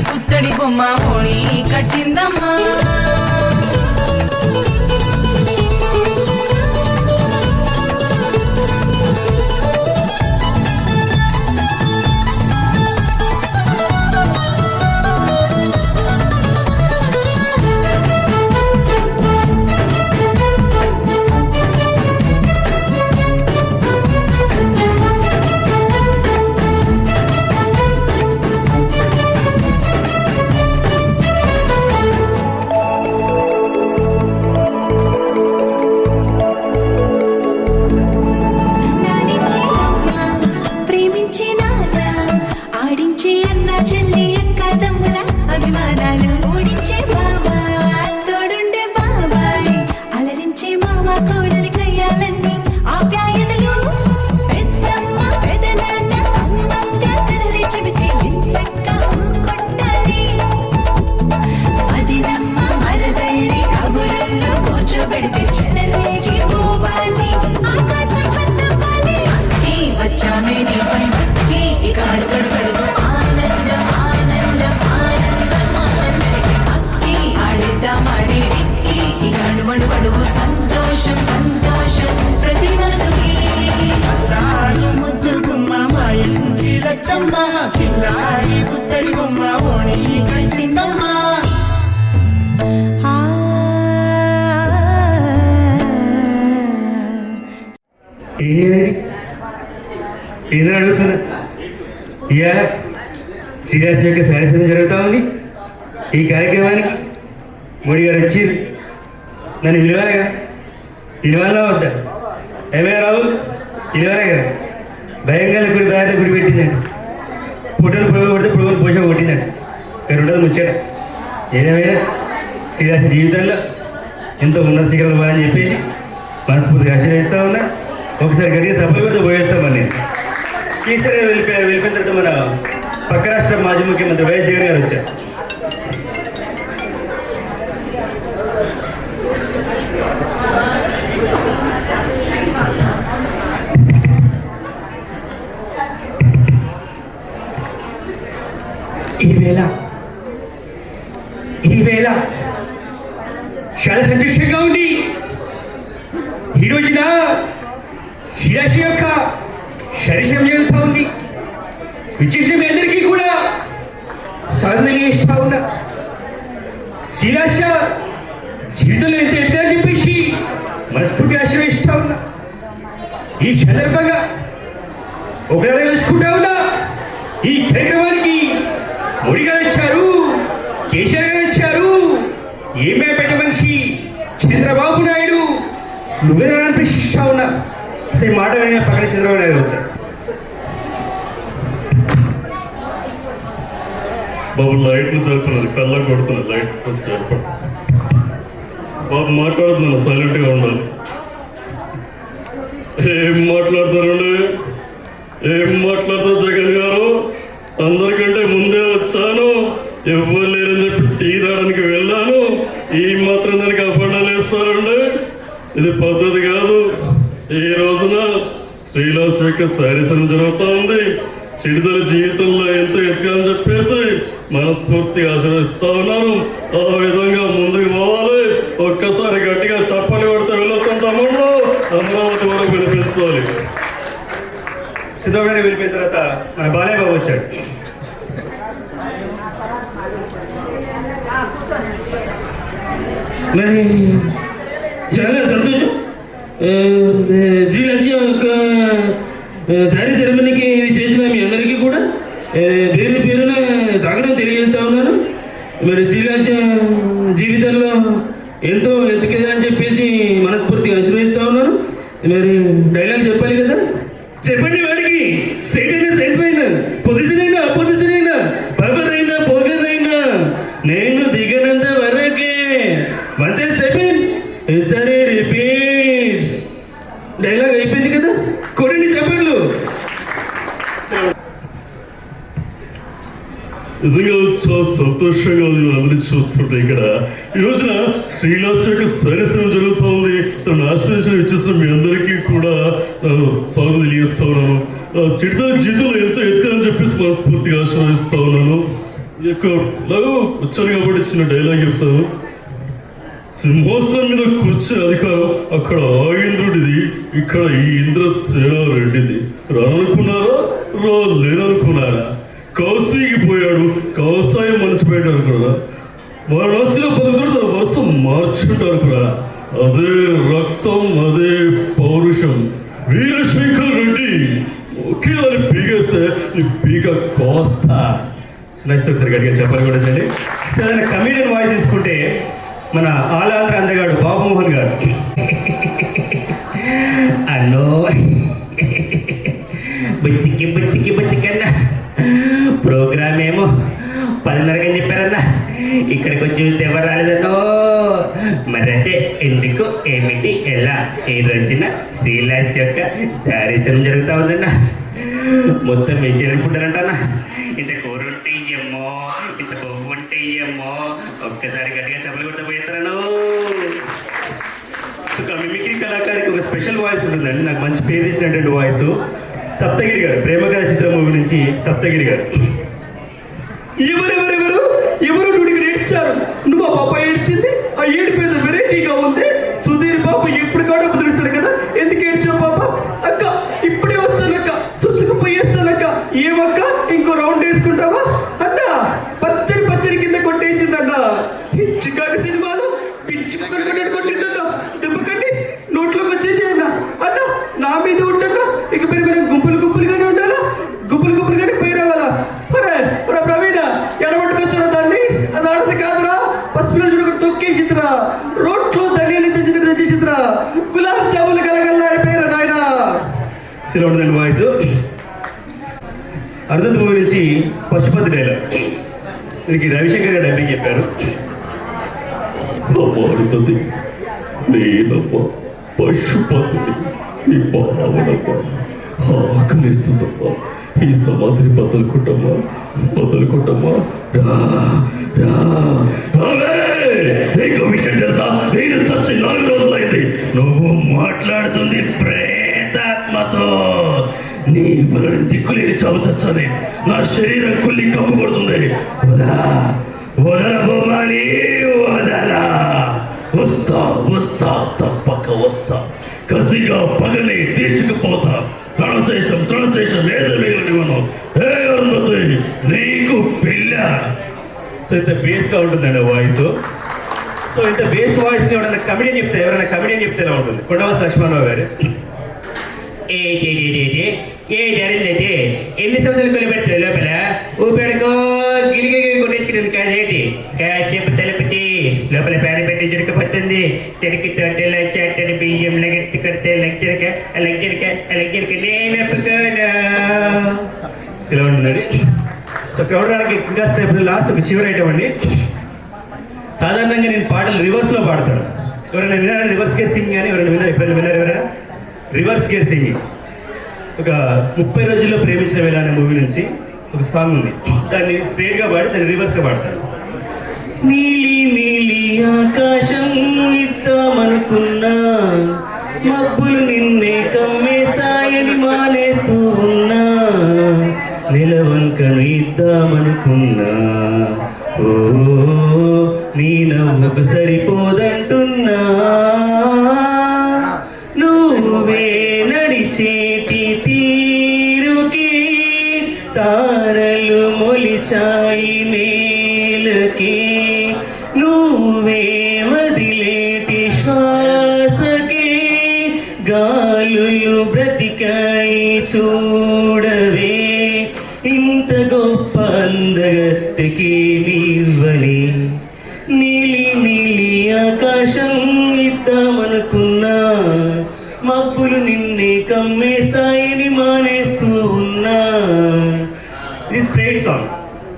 పుత్తడి బొమ్మ ఓణి కట్టిందమ్మా సంతోషం సంతోషం ప్రతి మనసుకి ముద్దు గుమ్మ మాయంటి లచ్చమ్మ కిల్లాడి పుత్తడి బొమ్మ ఓణి కట్టిందమ్మా ఏదో అడుగుతున్నా ఇక శ్రీరాశి యొక్క సరస్వతం జరుగుతూ ఉంది. ఈ కార్యక్రమానికి మోడీ గారు వచ్చారు, నన్ను విలువాలి కదా, విలువల్లో వద్దా ఏమే రావు విలువలే కదా. భయంగా గుడి బయట గుడి పెట్టిందండి, పుట్టలు పురుగులు కొడితే పురుగులు పోషణ కొట్టిందండి. ఇక్కడ ఉండదు ముచ్చట. ఏదేమైనా శ్రీరాశి జీవితంలో ఎంతో ఉన్నత శిఖరాలు పోవాలని చెప్పేసి మనస్ఫూర్తిగా ఆశీర్వదిస్తూ ఉన్నా. ఒకసారి గట్టిగా సభలు కూడా పోయేస్తామని నేను ఈసారి వెళ్ళిపోయిన తర్వాత మన పక్క రాష్ట్ర మాజీ ముఖ్యమంత్రి వైఎస్ జగన్ గారు వచ్చారు. ఈవేళ చాలా సంతోషంగా ఉంది. ఈ రోజున శ్రీరాశి యొక్క శరీరం జరుగుతూ ఉంది. విచ్చేసిన మీ అందరికీ కూడా స్వాగతం తెలియజేస్తా ఉన్నా. శ్రీరాశి జీవితంలో ఎంత ఎదుగా చెప్పేసి మనస్ఫూర్తి ఆశీర్వదిస్తా ఉన్నా. ఈ సందర్భంగా ఒకవేళ తెలుసుకుంటా ఉన్నా, ఈ కార్యక్రమానికి మోడీ గారు వచ్చారు, కేసీఆర్ గారు వచ్చారు, ఏమే పెద్ద మనిషి చంద్రబాబు నాయుడు నువ్వేనా అనిపిస్తా ఉన్నా. సరే మాట వినే పక్కన చంద్రబాబు నాయుడు వచ్చారు. బాబు లైట్లు జరుపుతున్నారు, కళ్ళ కొడుతున్నారు, లైట్ జరపండి బాబు. మాట్లాడుతున్నాను, సైలెంట్గా ఉండాలి. ఏం మాట్లాడతారండి, ఏం మాట్లాడతారు జగన్ గారు? అందరికంటే ముందే వచ్చాను, ఎవ్వరు లేరని చెప్పి టీ తాగడానికి వెళ్ళాను, ఈ మాత్రం దానికి అఫండాలు వేస్తారండి. ఇది పద్ధతి కాదు. ఈ రోజున శ్రీలాస్ యొక్క శారీసం జరుగుతూ ఉంది. చిడితల జీవితంలో ఎంతో ఎదగాలని చెప్పేసి మనస్ఫూర్తిగా ఆశీర్వదిస్తా ఉన్నాను. ఆ విధంగా ముందుకు పోవాలి. ఒక్కసారి గట్టిగా చప్పలు కొడితే వెళ్ళొస్తాం తమ్ముళ్ళు. అమరావతి వరకు వినిపించాలి. చంద్రబాబు వెళ్ళిపోయిన తర్వాత మన బాలయ్య బాబు వచ్చాడు. మరి చాలా సంతోషం. శ్రీరాశి యొక్క శారీ సెరమనీకి చేసిన మీ అందరికీ కూడా పేరు పేరున స్వాగతం తెలియజేస్తా ఉన్నాను. మరి శ్రీరాశి జీవితంలో ఎంతో ఎత్తుకెదని చెప్పేసి మనస్ఫూర్తిగా ఆశీర్వదిస్తా ఉన్నాను. మరి డైలాగ్ చెప్పాలి కదా, చెప్పండి వాడికి. స్టేట్ అయినా సెంటర్ అయినా పొజిషన్ అయినా అపోజిషన్ అయినా పవర్ అయినా పొగర్ అయినా నేను దిగనంత వరకే. Once step in history repeats. Dialogue అయిపోయింది కదా, కొడండి చెప్పండి. నిజంగా చాలా సంతోషంగా ఉంది అందరినీ చూస్తుంటే. ఇక్కడ ఈ రోజున శ్రీలాస్ యొక్క సరస్వం జరుగుతూ ఉంది. తను ఆశ్రయించిన ఇచ్చేసిన మీ అందరికీ కూడా స్వాగతం తెలియజేస్తా ఉన్నాను. చిడతల జీవితంలో ఎంతో ఎదగాలని చెప్పేసి మనస్ఫూర్తిగా ఆశీర్వదిస్తా ఉన్నాను. కూర్చొని కాబట్టి ఇచ్చిన డైలాగ్ చెప్తాను. సింహాసనం మీద కూర్చునే అధికారం అక్కడ ఆ ఇంద్రుడిది, ఇక్కడ ఈ ఇంద్రసేనారెడ్డిది. రానుకున్నారా? లేననుకున్నారా? కాశీకి పోయాడు, కాషాయం మనసిపోయాడు అనుకున్నారా? వారణాసిలో బతుకుతాడు, తన వరుస మార్చుంటారు కూడా. అదే రక్తం, అదే పౌరుషం. వీరశంకర్ రెడ్డి ఒకే దాన్ని పీకేస్తే నీ పీక కోస్తా. నెక్స్ట్ ఒకసారి గట్టిగా చెప్పాలి కూడా చండి. సరే, కమీడియన్ వాయిస్ తీసుకుంటే మన ఆలాంధ్ర అందగాడు బాబు మోహన్ గారు. అన్నో బుచ్చికన్నా ప్రోగ్రామ్ ఏమో 10:30 అని చెప్పారన్నా, ఇక్కడికి వచ్చి చూస్తే ఎవరు రాలేదన్నో. మరంటే ఎందుకు, ఏమిటి, ఎలా? ఈ రోజున శ్రీలాస్ యొక్క శారీసం జరుగుతూ ఉందన్నా. మొత్తం వెజ్ అనుకుంటారంటన్నా. ఇంత కూర ఉంటే ఇయ్యమ్మో, ఇంత బొగ్గు ఉంటే ఇయ్యమ్మో. ఒక్కసారి గట్టిగా చెప్పలు కొడతా పోయేస్తారను. సో మిమిక్రీ కళాకారికి ఒక స్పెషల్ వాయిస్ ఉంటుందండి, నాకు మంచి పేరు ఇచ్చినటువంటి వాయిస్. సప్తగిరి గారు, ప్రేమకథ చిత్ర మూవీ నుంచి సప్తగిరి గారు. ఎవరు నుడికి ఏడ్చారు? నువ్వు ఆ పాప ఏడ్చింది, ఆ ఏడు పేద వెరైటీగా ఉంది. సుధీర్ బాబు ఎప్పుడు కూడా బదులుస్తాడు కదా, ఎందుకు ఏడ్చావు పాప? అక్క ఇప్పుడే వస్తానక్క, సుసుకు పోయేస్తానక్క. ఏమక్క ఇంకో రౌండ్ వేసుకుంటావా అన్న? పచ్చడి కింద కొట్టేసిందన్న. చికాకు సినిమాలో పిచ్చుకొట్టిందన్న, దెబ్బకండి నోట్లోకి వచ్చేసేయన్న. అన్న నా మీద ఉంటన్నా, ఇక మనం గుంపులుగానే ఉండాలా, గుంపులుగానే పోయి రావాలా? ప్రవీణ ఎడబట్టుకొచ్చిన దాన్ని, అది ఆడది కాదురా. పసిపిల్లలు చూడకుండా తొక్కేసిద్రా, రోడ్లో ధనియాలు తెచ్చిద్రా, గులాబ్ జాములు కలగల్లాడిపోయారు నాయన. సిలో ఉంటుందండి వాయిస్. అర్ధ మూవీ నుంచి పశుపతి డైలాగ్. దీనికి రవిశంకర్ గారు డబ్బింగ్ చెప్పారు. పశుపతిని నీ భావనమ్మా, ఆకలిస్తుందమ్మా. ఈ సమాధిని బద్దలుకుంటమ్మా. నీకు విషయం తెలుసా? నేను చచ్చి 4 రోజులైంది. నువ్వు మాట్లాడుతుంది ప్రేతాత్మతో. నీ వలన దిక్కులేని చావు చచ్చని నా శరీరం కుల్లి కప్పు కొడుతుంది. వదల బొమ్మని వదలా. వస్తా తప్పక వస్తా. కసిగా పగని తీర్చుకుపోతా. తృణశేషం ఏదో మిగిలిన నీకు పిల్ల. సో ఇంత బేస్గా ఉంటుందండి వాయిస్. సో ఇంత బేస్ వాయిస్ ఎవరైనా కమెడియన్ చెప్తే ఎలా ఉంటుంది? కొండవాస లక్ష్మణరావు గారు. ఏ జరిగిందంటే ఎన్ని సంవత్సరాలు కొలి పెడతారు లోపల ఊపెడుకో గిలిగి కొట్టించుకుని కాదేంటి చెప్పు తలపెట్టి లోపల ప్యాన్ పెట్టి జుడకపోతుంది. చెరికి తోటలో చెట్టడి బియ్యం లగెత్తి కొడితే లగ్జరిక నేను ఒప్పుకోను. ఇలా ఉంటుందండి. సో క్రౌడడానికి ఇంకా లాస్ట్ ఒక చివరి ఐటమ్ అండి. సాధారణంగా నేను పాటలు రివర్స్లో పాడతాను. ఎవరైనా విన్నారా రివర్స్ గేర్ సింగింగ్ అని? ఎప్పుడైనా విన్నారు ఎవరైనా రివర్స్ గేర్ సింగింగ్? ఒక 30 రోజుల్లో ప్రేమించిన వేళ అనే మూవీ నుంచి ఒక సాంగ్ ఉంది. దాన్ని స్ట్రేట్గా పాడి దాన్ని రివర్స్గా పాడతాను. నీలి ఆకాశం ఇద్దామనుకున్నా, మబ్బులు నిన్నే కమ్మేస్తాయని మానేస్తూ ఉన్నా, నిలవంకను ఇద్దామనుకున్నా, ఓ నీ నవ్వుకు సరిపోదంటున్నా, నువ్వే నడిచేటి తీరుకి తారలు మొలిచాయి నేలకి, నువ్వే వదిలేటి శ్వాసకి గాలులు బ్రతికాయి చూడవే, ఇంత గొప్ప అందగత్తెకి నీవని, నీలి ఆకాశం ఇద్దామనుకున్నా, మబ్బులు నిన్నే కమ్మేస్తాయని మానేస్తూ ఉన్నా. ఇది స్ట్రైట్ సాంగ్.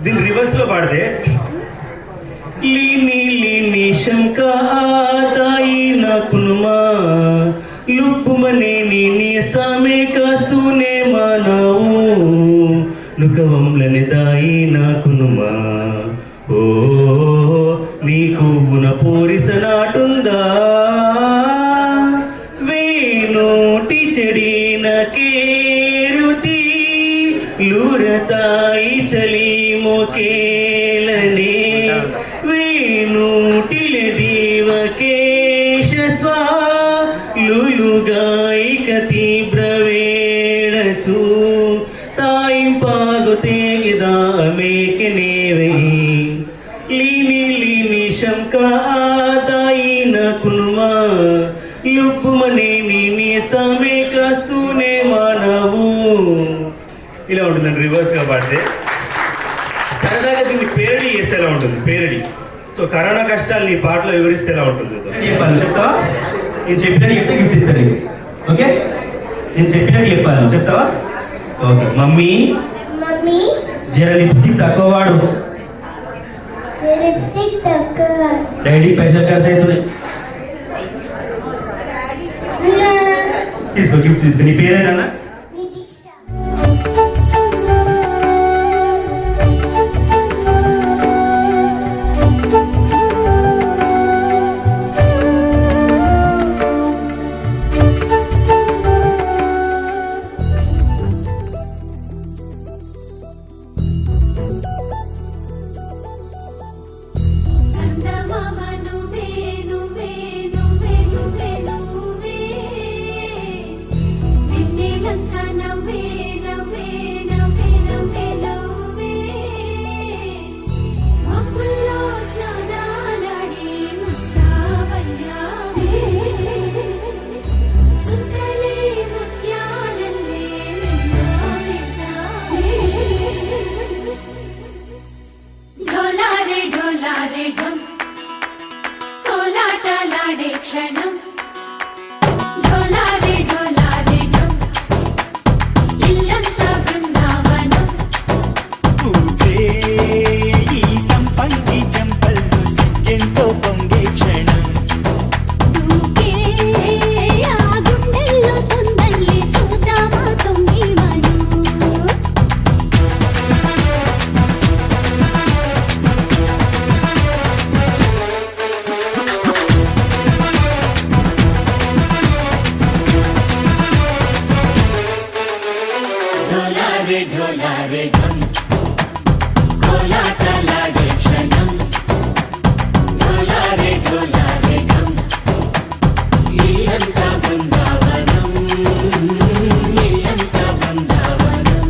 దీన్ని రివర్స్లో పాడితే లీని శంకాయి నాకునుమా, లుప్పుమనే నేస్తామే కాస్తూనే మానావు, నుకవంలని దాయి నాకునుమా, ఓ నీకు గుణ పోరిస నాటుందా, వేణోటి చెడిన కేరుతి లూరతాయి చలి మొకే ಯುಗಾಯಿಕ ತೀವ್ರ ವೇಳಚು ತಾಯಿಂಪಾಗು ತೇಗಿದ ಮೇಕೆ ನೇವೈ లీని లీని శంక తాయిన కునుమా లుప్పుమని నీ స్తమే కాస్తూనే మానవు. ఇలా ఉంటుందండి రివర్స్గా పాడితే. సరదాగా దీన్ని పేరడి చేస్తే ఎలా ఉంటుంది, పేరడి. సో కరోనా కష్టాలు నీ పాటలో వివరిస్తే ఎలా ఉంటుంది చెప్పాలి, చెప్తావా? నేను చెప్పినట్టు చెప్తే గిఫ్ట్ ఇస్తారు. ఓకే, నేను చెప్పినట్టు చెప్పాను, చెప్తావా? ఓకే. మమ్మీ మమ్మీ జర లిప్స్టిక్ తక్కువ వాడు. లిప్స్టిక్ తక్కువ. డాడీ పైసలు ఖర్చు అవుతుంది. తీసుకో, గిఫ్ట్ తీసుకో. నీ పేరేనా? నిదీక్ష. చందమామ నువ్వే నువ్వే నువ్వే నువ్వే నువ్వే వెన్నెలంతా నవ్వే నవ్వే నవ్వే నవ్వే నవ్వే మబ్బుల్లో స్నానాలాడి ముస్తాబయ్యావే చుక్కలే ముత్యాలల్లే మెల్లావేశావే ढोलारे ढोलारे ढम कोलाटलाडे क्षणं ढोलारे ढोलारे ढम इल्लंता बृंदावनं పూసే ఈ సంపంగి చెంపల్లో సిగ్గెంతో పొంగే క్షణం దూకే ఆ గుండెల్లో తొందల్లి చూద్దామా తొంగి మను ढोलारे ढोलारे ढम कोलाटलाडे क्षणं ढोलारे ढोलारे ढम ఇల్లంతా బృందావనం ఇల్లంతా బృందావనం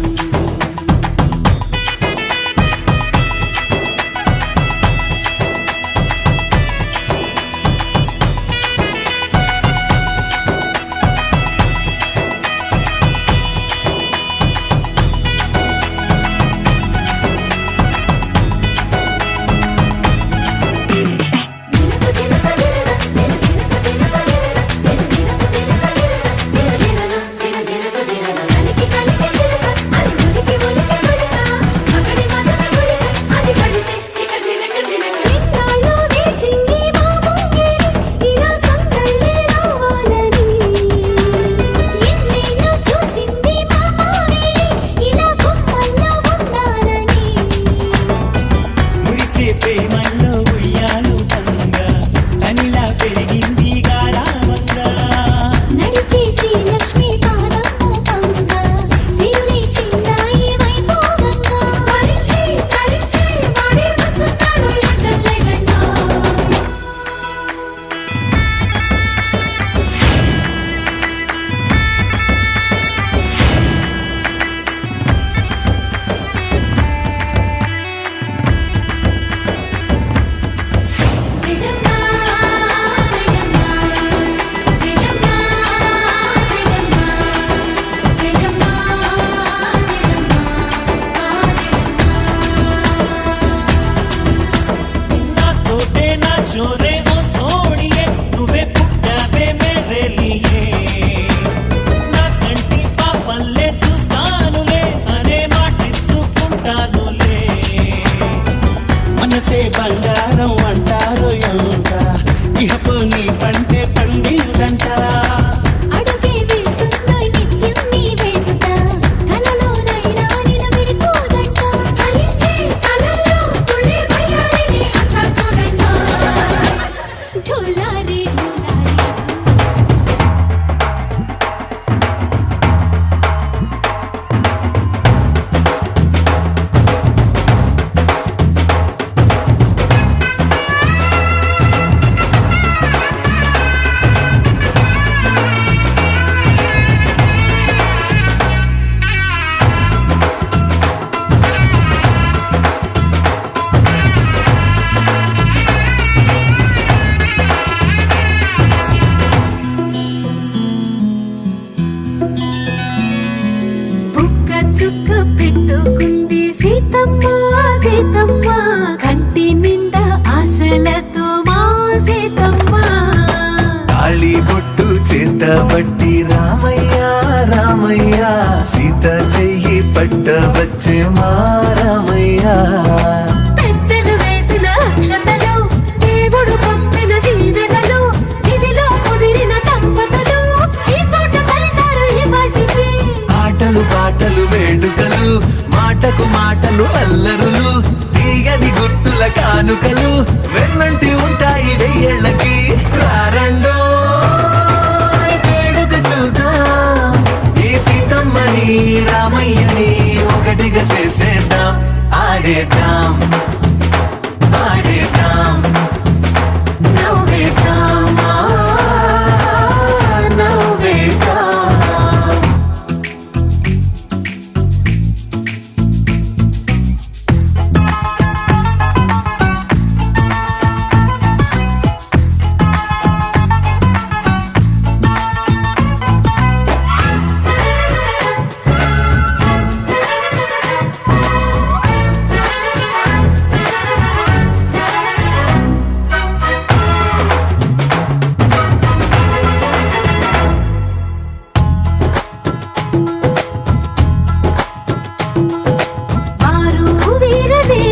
మురిసే ప్రేమల్లో ఉయ్యాలు పంగా కనిలా పెరిగింది గారామంగా నడిచే శ్రీలక్ష్మి పాదము పంగా సిరి చిందాయి వైభోగంగా పరిచి తరించి వాడి వస్తున్నాడు లండన్లే గంటా జయజమ్మా జయజమ్మా జయజమ్మా జయజమ్మా జయజమ్మా నా తోటే నా చోరే ఓ సోడియే నువ్వే పుట్టావే మేరే లియే నా కంటి పాపల్లే చూస్తానులే అనే మాటిచ్చుకుంటానులే మనసే బంగారం అంటారు ఎంత ఇహపు నీ పంటే పండిందంట అడుగే వేస్తుందో నిత్యం నీ వెంట కలలోనైనా నిన్ను విడిపోదంట హరించే కలలో తుళ్ళే వయ్యారిని అంతా చూడంట ఢోలారే ఢోలారే ढोलारे తాళి బొట్టు చేత పట్టి రామయ్య రామయ్య సీత చెయ్యి పట్ట వచ్చే మా రామయ్య పెద్దలు వేసిన అక్షతలు దేవుడు పంపిన దీవెనలు ఇవిలో కుదిరిన దంపతులు ఈ చోట కలిసారు ఈ పాటికి ఆటలు పాటలు వేడుకలు మాటకు మాటలు అల్లరులు తీయని గుర్తుల కానుకలు వెన్నంటి ఉంటాయి వెయ్యేళ్ళకి రారండో వేడుక చూద్దాం ఈ సీతమ్మని రామయ్యని ఒకటిగా చేసేద్దాం ఆడేద్దాం ఆడేద్దాం నవ్వేద్దాం నవ్వేద్దాం వారు వీరనే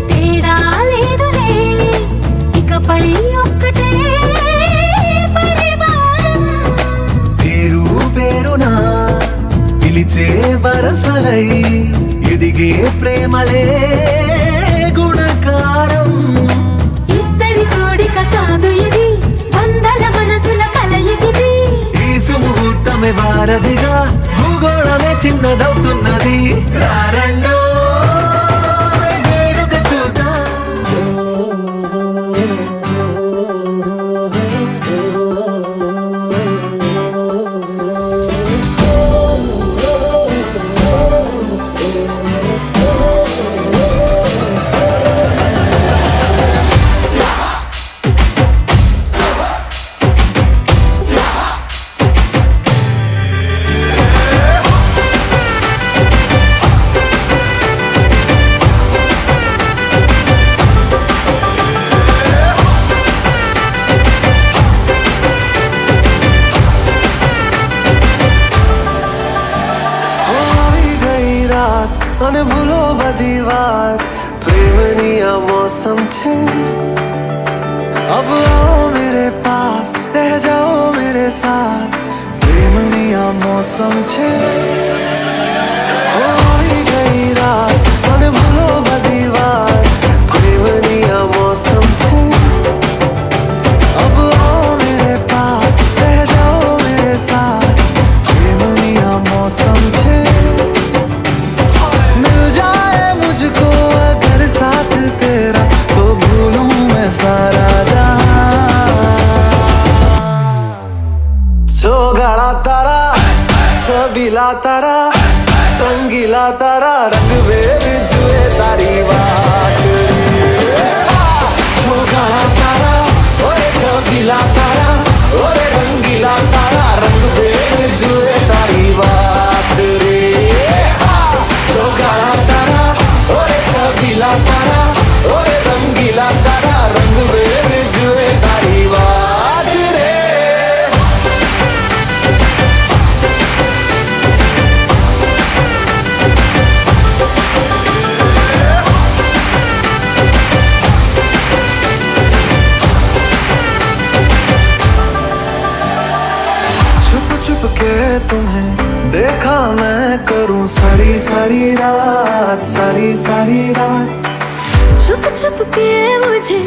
తేడా లేదులే ఇకపై ఒక్కటే పరివారం పేరు పేరునా పిలిచే వరసలై ఎదిగే ప్రేమలే గుణకారం ఇద్దరి కోడిక కాదు ఇది వందల మనసుల కలయికిది ఈ సుముహూర్తమే వారధిగా భూగోళమే చిన్నదవుతున్నది రారండో వేడుక చూద్దాం આવી ગઈ રાત અને ભૂલો બધી વાત પ્રેમની આ મૌસમ છે अब आओ मेरे पास रह जाओ मेरे साथ प्रेमनी आ मौसम छे ओ આવી ગઈ રાત અને ભૂલો બધી વાત પ્રેમની આ મૌસમ છે अब आओ मेरे पास रह जाओ मेरे साथ प्रेमनी आ मौसम छे मिल जाए मुझको अगर साथ तेरा तो भूलूं मैं सारा गाड़ा तारा छबीला तारा रंगीला तारा रंग वेर जुए तारी बात गाड़ा तारा ओरे छबीला तारा ओरे रंगीला तारा रंग वेर जुए तारी बात रे गाड़ा तारा ओरे छबीला तारा ओरे रंगीला तारा रंग वेर जुए तारी बात रे छुप के तुम्हें देखा मैं करूं सारी सारी रात सारी सारी रात छुप छुप के मुझे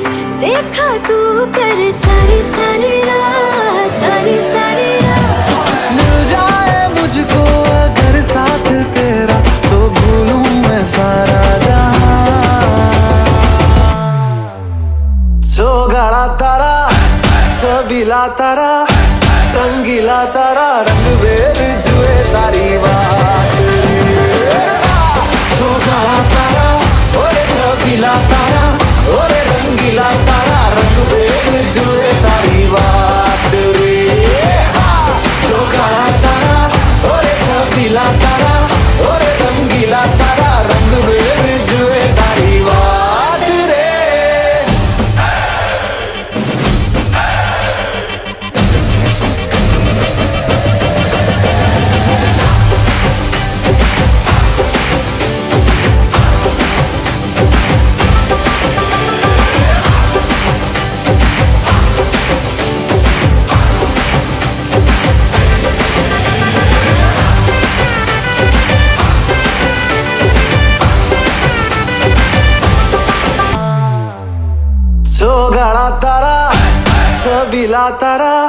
देखा तू कर सारी सारी रात सारी सारी रात मिल जाए मुझको अगर साथ तेरा तो भूलूं मैं सारा जो गाड़ा तारा छबीला तारा रंगीला तारा रंग वेर जुए तारी बात जो गाड़ा तारा ओरे छबीला तारा ओरे रंगीला तारा रंग वेर जुए तारी बात रे जो गाड़ा तारा ओरे छबीला तारा ओरे रंगीला तारा रंग वेर जुए तारी बात रे तारा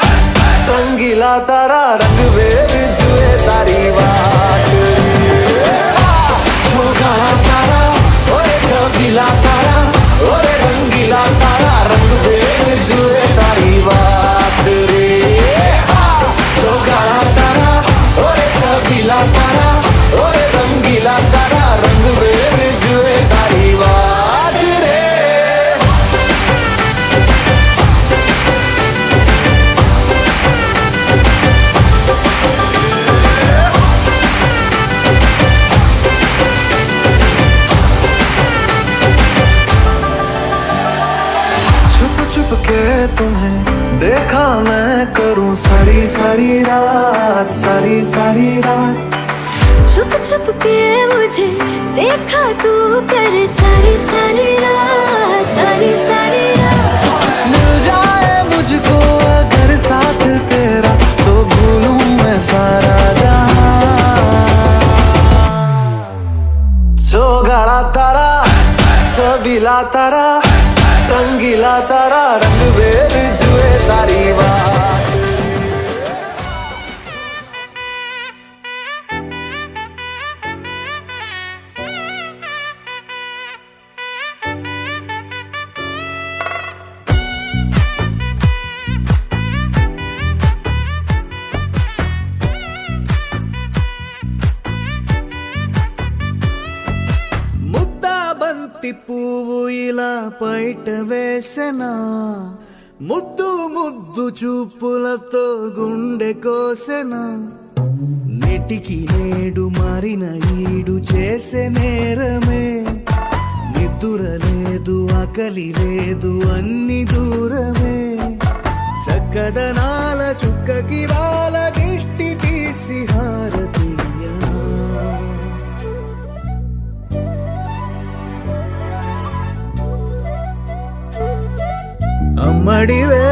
रंगीला तारा रंग वेर जुए तारी बात जो गाना तारा ओए छबीला तारा ओए रंगीला तारा रंग वेर जुए तारी बात रे जो गाना तारा ओए छबीला तारा ओए रंगीला तारा रंग वेर जुए तारी बात रे छुप छुप के तुम्हें देखा मैं करूं सारी सारी रात सारी सारी रात छुप छुप के मुझे देखा तू कर सारी सारी रात सारी सारी रात मिल जाए मुझको अगर साथ तेरा तो भूलूं मैं सारा जहां जो गाड़ा तारा छबीला तारा रंगीला तारा रंग वेर जुए तारी बात ముద్దా బంతి పువ్వు ఇలా పైట వేసెనా ముద్దు ముద్దు చూపులతో గుండె కోసెనా నెటికి నేడు మారిన ఈడు చేసే నేరమే నిద్ర లేదు ఆకలి లేదు అన్ని దూరమే చక్కదనాల చుక్కకి వాళ్ళ దిష్టి తీసి హారతీయనా అమ్మడివే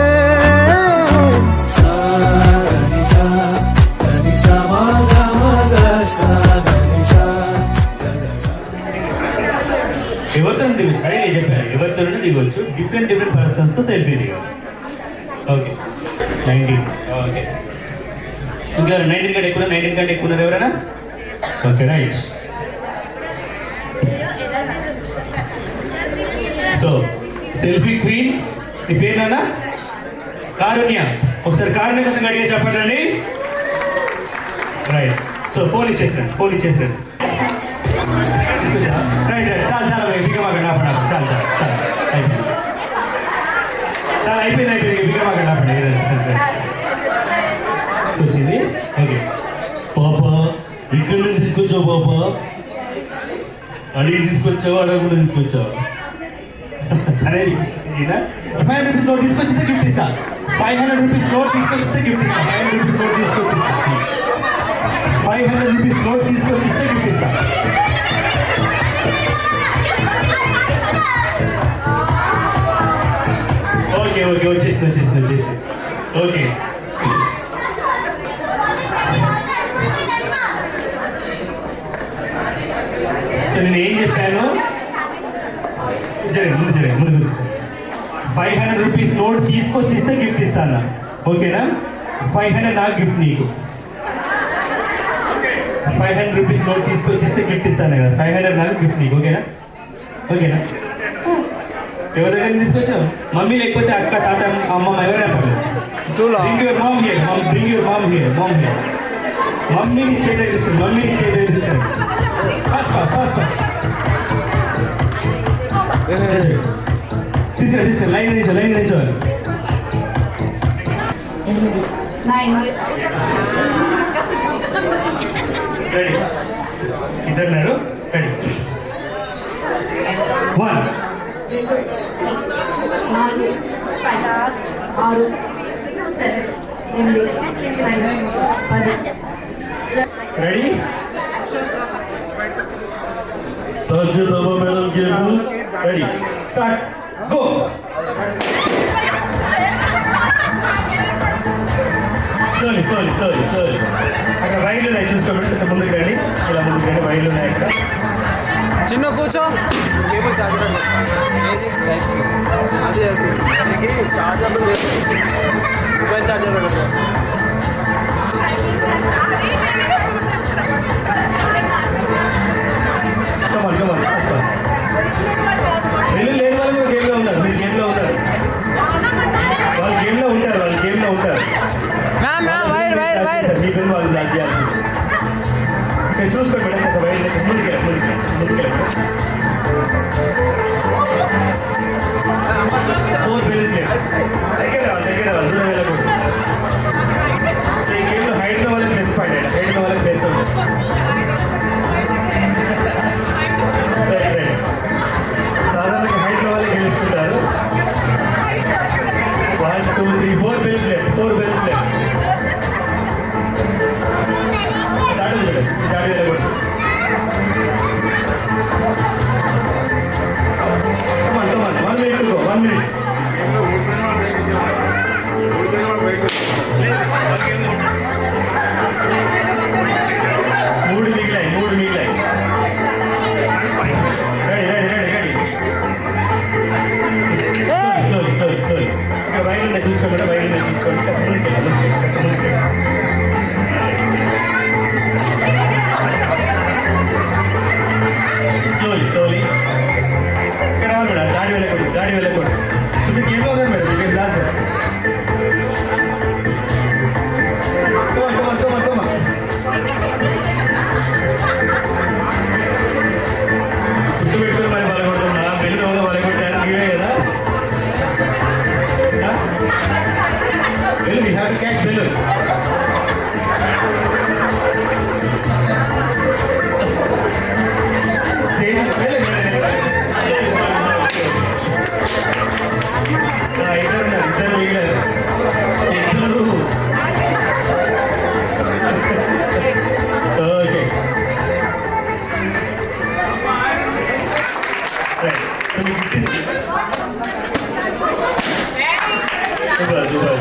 ఎవరితో దిగొచ్చు అదే నేను చెప్పాను ఎవరితో దిగొచ్చు డిఫరెంట్ పర్సన్స్తో సెల్ఫీ దిగొచ్చు ఓకే 19 ఓకే ఇంకా 19 కంటే ఎక్కువ 19 కంటే ఎక్కువ ఉన్నారు ఎవరైనా okay right so selfie queen నీ పేరునా కారుణ్య ఒకసారి కారుణ్య కోసం గట్టిగా చెప్పండి రైట్ సో ఫోన్ ఇచ్చేసిరండి రైట్ చాలా చాలా బిగమాక నాపండి చాలా చాలా చాలా అయిపోయింది చాలా అయిపోయింది బిగమాక నాపండి వచ్చింది ఓకే పాప ఇక్కడ నుంచి తీసుకొచ్చావు పాప అడిగి తీసుకొచ్చావు అడగకుండా తీసుకొచ్చావు అనేది 500 రూపీస్ నోట్ తీసుకొచ్చిస్తే గిఫ్ట్ ఇస్తా 500 రూపీస్ నోట్ తీసుకొచ్చిస్తే గిఫ్ట్ ఇస్తా 500 రూపీస్ నోట్ తీసుకొచ్చిస్తే గిఫ్ట్ ఇస్తా ఓకే ఓకే వచ్చేసింది ఓకే సో నేను ఏం చెప్పాను ముందు 500 రూపీస్ నోట్ తీసుకొచ్చి ఇస్తే గిఫ్ట్ ఇస్తాను ఓకేనా 500 నాకు గిఫ్ట్ నీకు 500 రూపీస్ నోట్ తీసుకొచ్చి ఇస్తే గిఫ్ట్ ఇస్తాను కదా 500 నాకు గిఫ్ట్ నీకు ఓకేనా ఎవరి దగ్గర తీసుకొచ్చావు మమ్మీ లేకపోతే అక్క తాత అమ్మమ్మ ఎవరైనా పర్లేదు బ్రింగ్ యువర్ మామ్ హియర్ మమ్మీని స్టేజ్ దగ్గర తీసుకుని ఫాస్ట్ తీసుకురా లైన్ నిల్చోవాలి రెడీ ఇద్దరు రెడీ 1 రెడీ స్టార్ట్ చేద్దామా madam game ready start go slowly అక్కడ వైర్లు ఉన్నాయి చూసుకోబెట్టి కొంచెం ముందుకు రండి ఇలా ముందుకు రండి వైర్లు ఉన్నాయి అక్కడ చిన్న కూర్చో కేబుల్ చార్జర్ అది చార్జర్ మొబైల్ చార్జర్ వెళ్ళి లేని వాళ్ళు కూడా గేమ్లో ఉన్నారు, మీరు గేమ్లో ఉన్నారు, వాళ్ళు గేమ్లో ఉంటారు, వాళ్ళు గేమ్లో ఉంటారు. మీ పేరు వాళ్ళు బ్లాక్ చేయాలి. ఇక్కడ చూసుకోండి మేడం, కొంచెం వైర్ ముందుకెళ్ళి 4 బెలూన్స్ దగ్గర వాళ్ళు దూరం వెళ్ళకూడదు. సో ఈ గేమ్లో హైట్ ఉన్న వాళ్ళకి ప్లస్ పాయింట్, హైట్ ఉన్న వాళ్ళకి ప్లస్ ఉంటుంది. సాధారణంగా హైట్ ఉన్న వాళ్ళకి గెలుస్తుంటారు. 1 2 3 4 బెలూన్స్ లెఫ్ట్, 4 బెలూన్స్ లెఫ్ట్. దాడి వెళ్ళకూడదు. Come on, 1 minute to go, 1 minute. మూడు మిగిలాయి. రెడీ. స్లోలీ. ఇక్కడ వైర్లు చూసుకోండి, స్లోలీ. ఇక్కడ రావాలి మేడం, దాడి వెళ్ళకూడదు. సో మీరు గేమ్లో ఉన్నారు మేడం, మీరు గేమ్ రాదు. Come on. చుట్టూ పెట్టుకుని మరి బలగొడుతున్నా, బెల్లు హోదా బలగొట్టారు మీవే కదా. Bell, you have to catch bell. ఇద్దరు మిగిలారు. Okay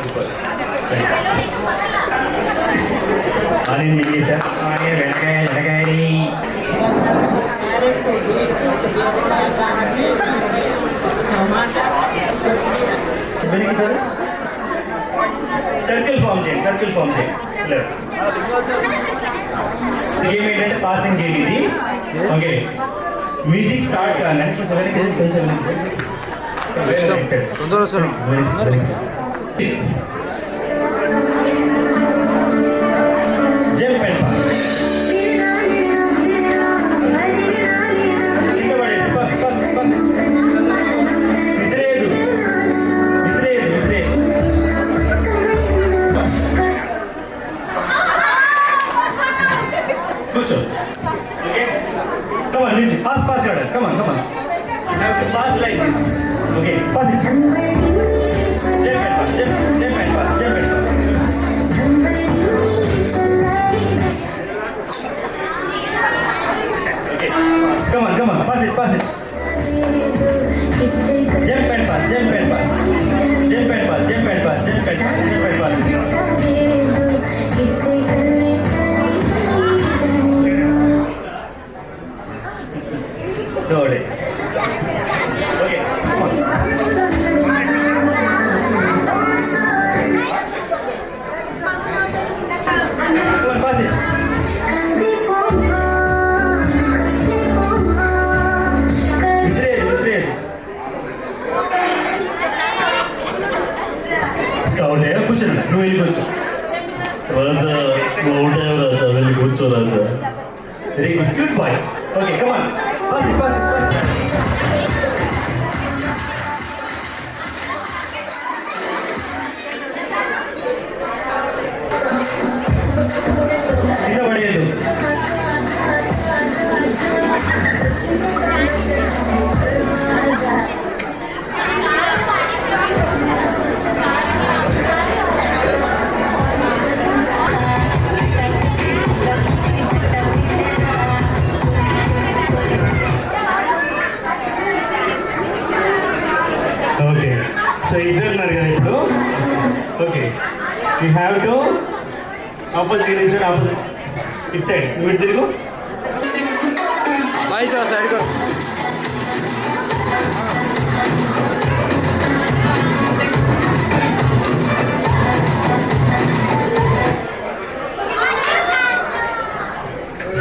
super. ఆనియన్ మింగేసా, ఆనియన్ వెనకాయ సర్కిల్ ఫామ్ చేయండి. గేమ్ ఏంటంటే పాసింగ్ గేమ్ ఇది. ఓకే, మ్యూజిక్ స్టార్ట్ కాగానే కొంచెం జంప్ అండ్ పాస్. కింద పడేది ఫస్ట్ విసిరేయదు. కూర్చో. Okay, come on, music. Fast order. Come on. You have to pass like this. Okay, pass it. Jump and pass. Okay, come on. Pass it. Jump and pass. Got it. Okay, come on. Pass it. Israel. Sound है कुछ ना, no ये कुछ. రాజా నువ్వు ఉంటావు రాజా, వెళ్ళి కూర్చో రాజా. Very good boy. Okay, come on. Pass it. కింద పడేయద్దు. ఓకే, సో ఇద్దరు ఉన్నారు కదా ఇప్పుడు. Okay, you have to opposite ఇటు సైడ్, నువ్వు ఇటు తిరుగు. Mike side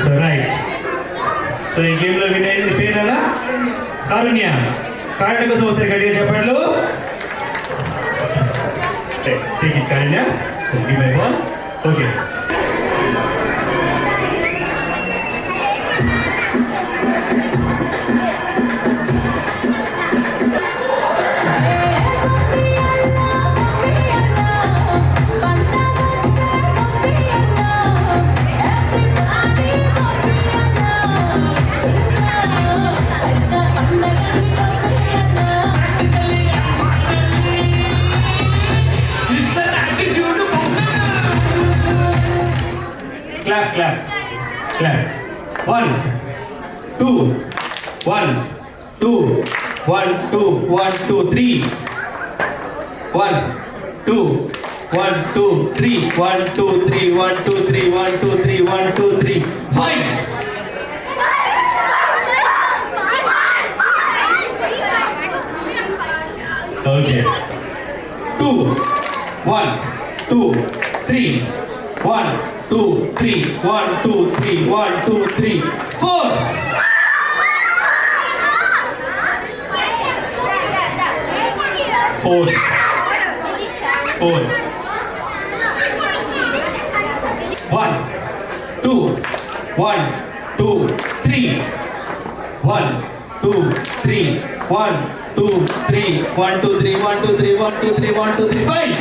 so right. So ఈ గేమ్లో విన్ అయింది పేరేనా? కారుణ్య. కారుణ్య కోసం వస్తే గట్టిగా చెప్పండి. Take it Karunya. So give my ball. Okay. Clap, clap, clap. 1, 2, 1, 2, 1, 2, 1, 2, 3. 1, 2, 1, 2, 3. 1, 2, 3. 1, 2, 3. 1, 2, 3. 1, 2, 3. 5. Okay. 2, 1, 2, 3. 1, 2, 3, 1, 2, 3, 1, 2, 3, 4. Four. 1, 2, 1, 2, 3. 1, 2, 3, 1, 2, 3, 1, 2, 3, 1, 2, 3, 1, 2, 3, 1, 2, 3, 5.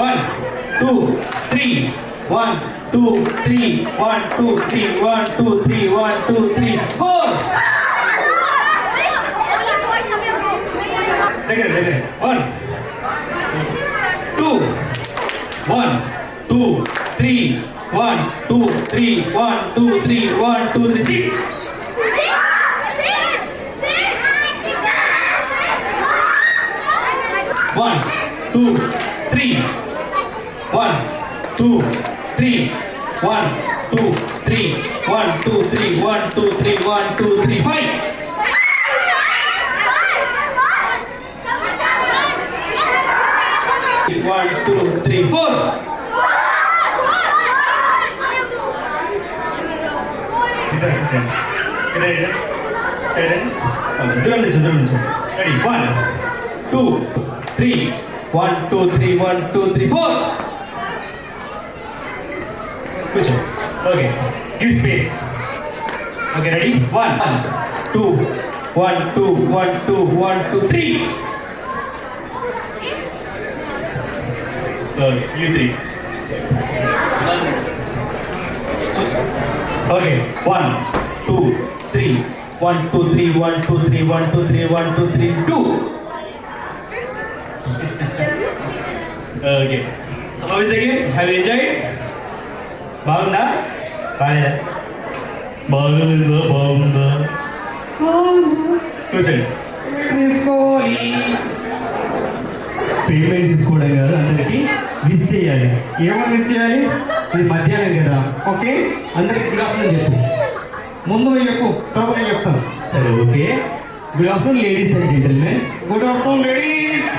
One, two, three. 1, 2, 3. 1, 2, 3. 1, 2, 3. 1, 2, 3. 4. దగ్గర 1, 2, 1, 2, 3. 1, 2, 3. 1, 2, 3. 1, 2, 3. 6. 1, 2, 3. 1, 2, 3. 1, 2, 3. 1, 2, 3. 1, 2, 3. 1, 2, 3. 5. 1, 2, 3, 4. దూరం నుంచి. రెడీ 1, 2, 3. 1, 2, 3. 1, 2, 3, 4. కూర్చో. Okay. Give space. Okay ready 1, 2, 1, 2, 1, 2, 1, 2, 3. Okay you 3. Okay 1, 2, 3. 1, 2, 3. 1, 2, 3. 1, 2, 3. 1, 2, 3. 2. Okay. So how is the game? Have you enjoyed? బాగుందా? బాగా బాగుందా? కూర్చోండి. తీసుకోవాలి. Payment తీసుకోవడం కాదు, అందరికి విష్ చేయాలి. ఏమని విష్ చేయాలి? ఇది మధ్యాహ్నం కదా, ఓకే? అందరికి గుడ్ ఆఫ్టర్నూన్ చెప్పు. ముందు చెప్పు, తర్వాత నేను చెప్తాను. సరే okay. Good afternoon ladies and gentlemen. Good afternoon ladies.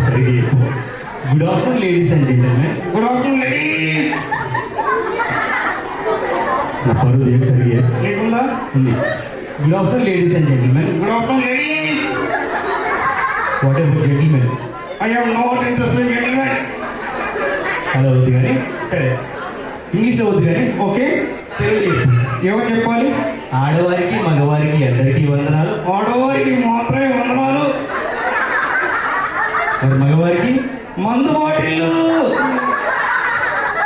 సరిగ్గా చెప్పు. Good afternoon ladies and gentlemen. Good afternoon ladies. నా పరువు ఏం సరిగ్గా లేకుండా ఉంది. Good afternoon ladies and gentlemen. Good afternoon ladies. What about gentlemen? I have not interested gentlemen. అలా వద్దు కానీ, సరే ఇంగ్లీష్లో వద్దు కానీ, ఓకే? తెలుగు చెప్పు. ఏమని చెప్పాలి? ఆడవారికి మగవారికి అందరికీ వందనాలు. ఆడవారికి మాత్రమే వందనాలు. మరి మగవారికి మందు బాటిల్లు.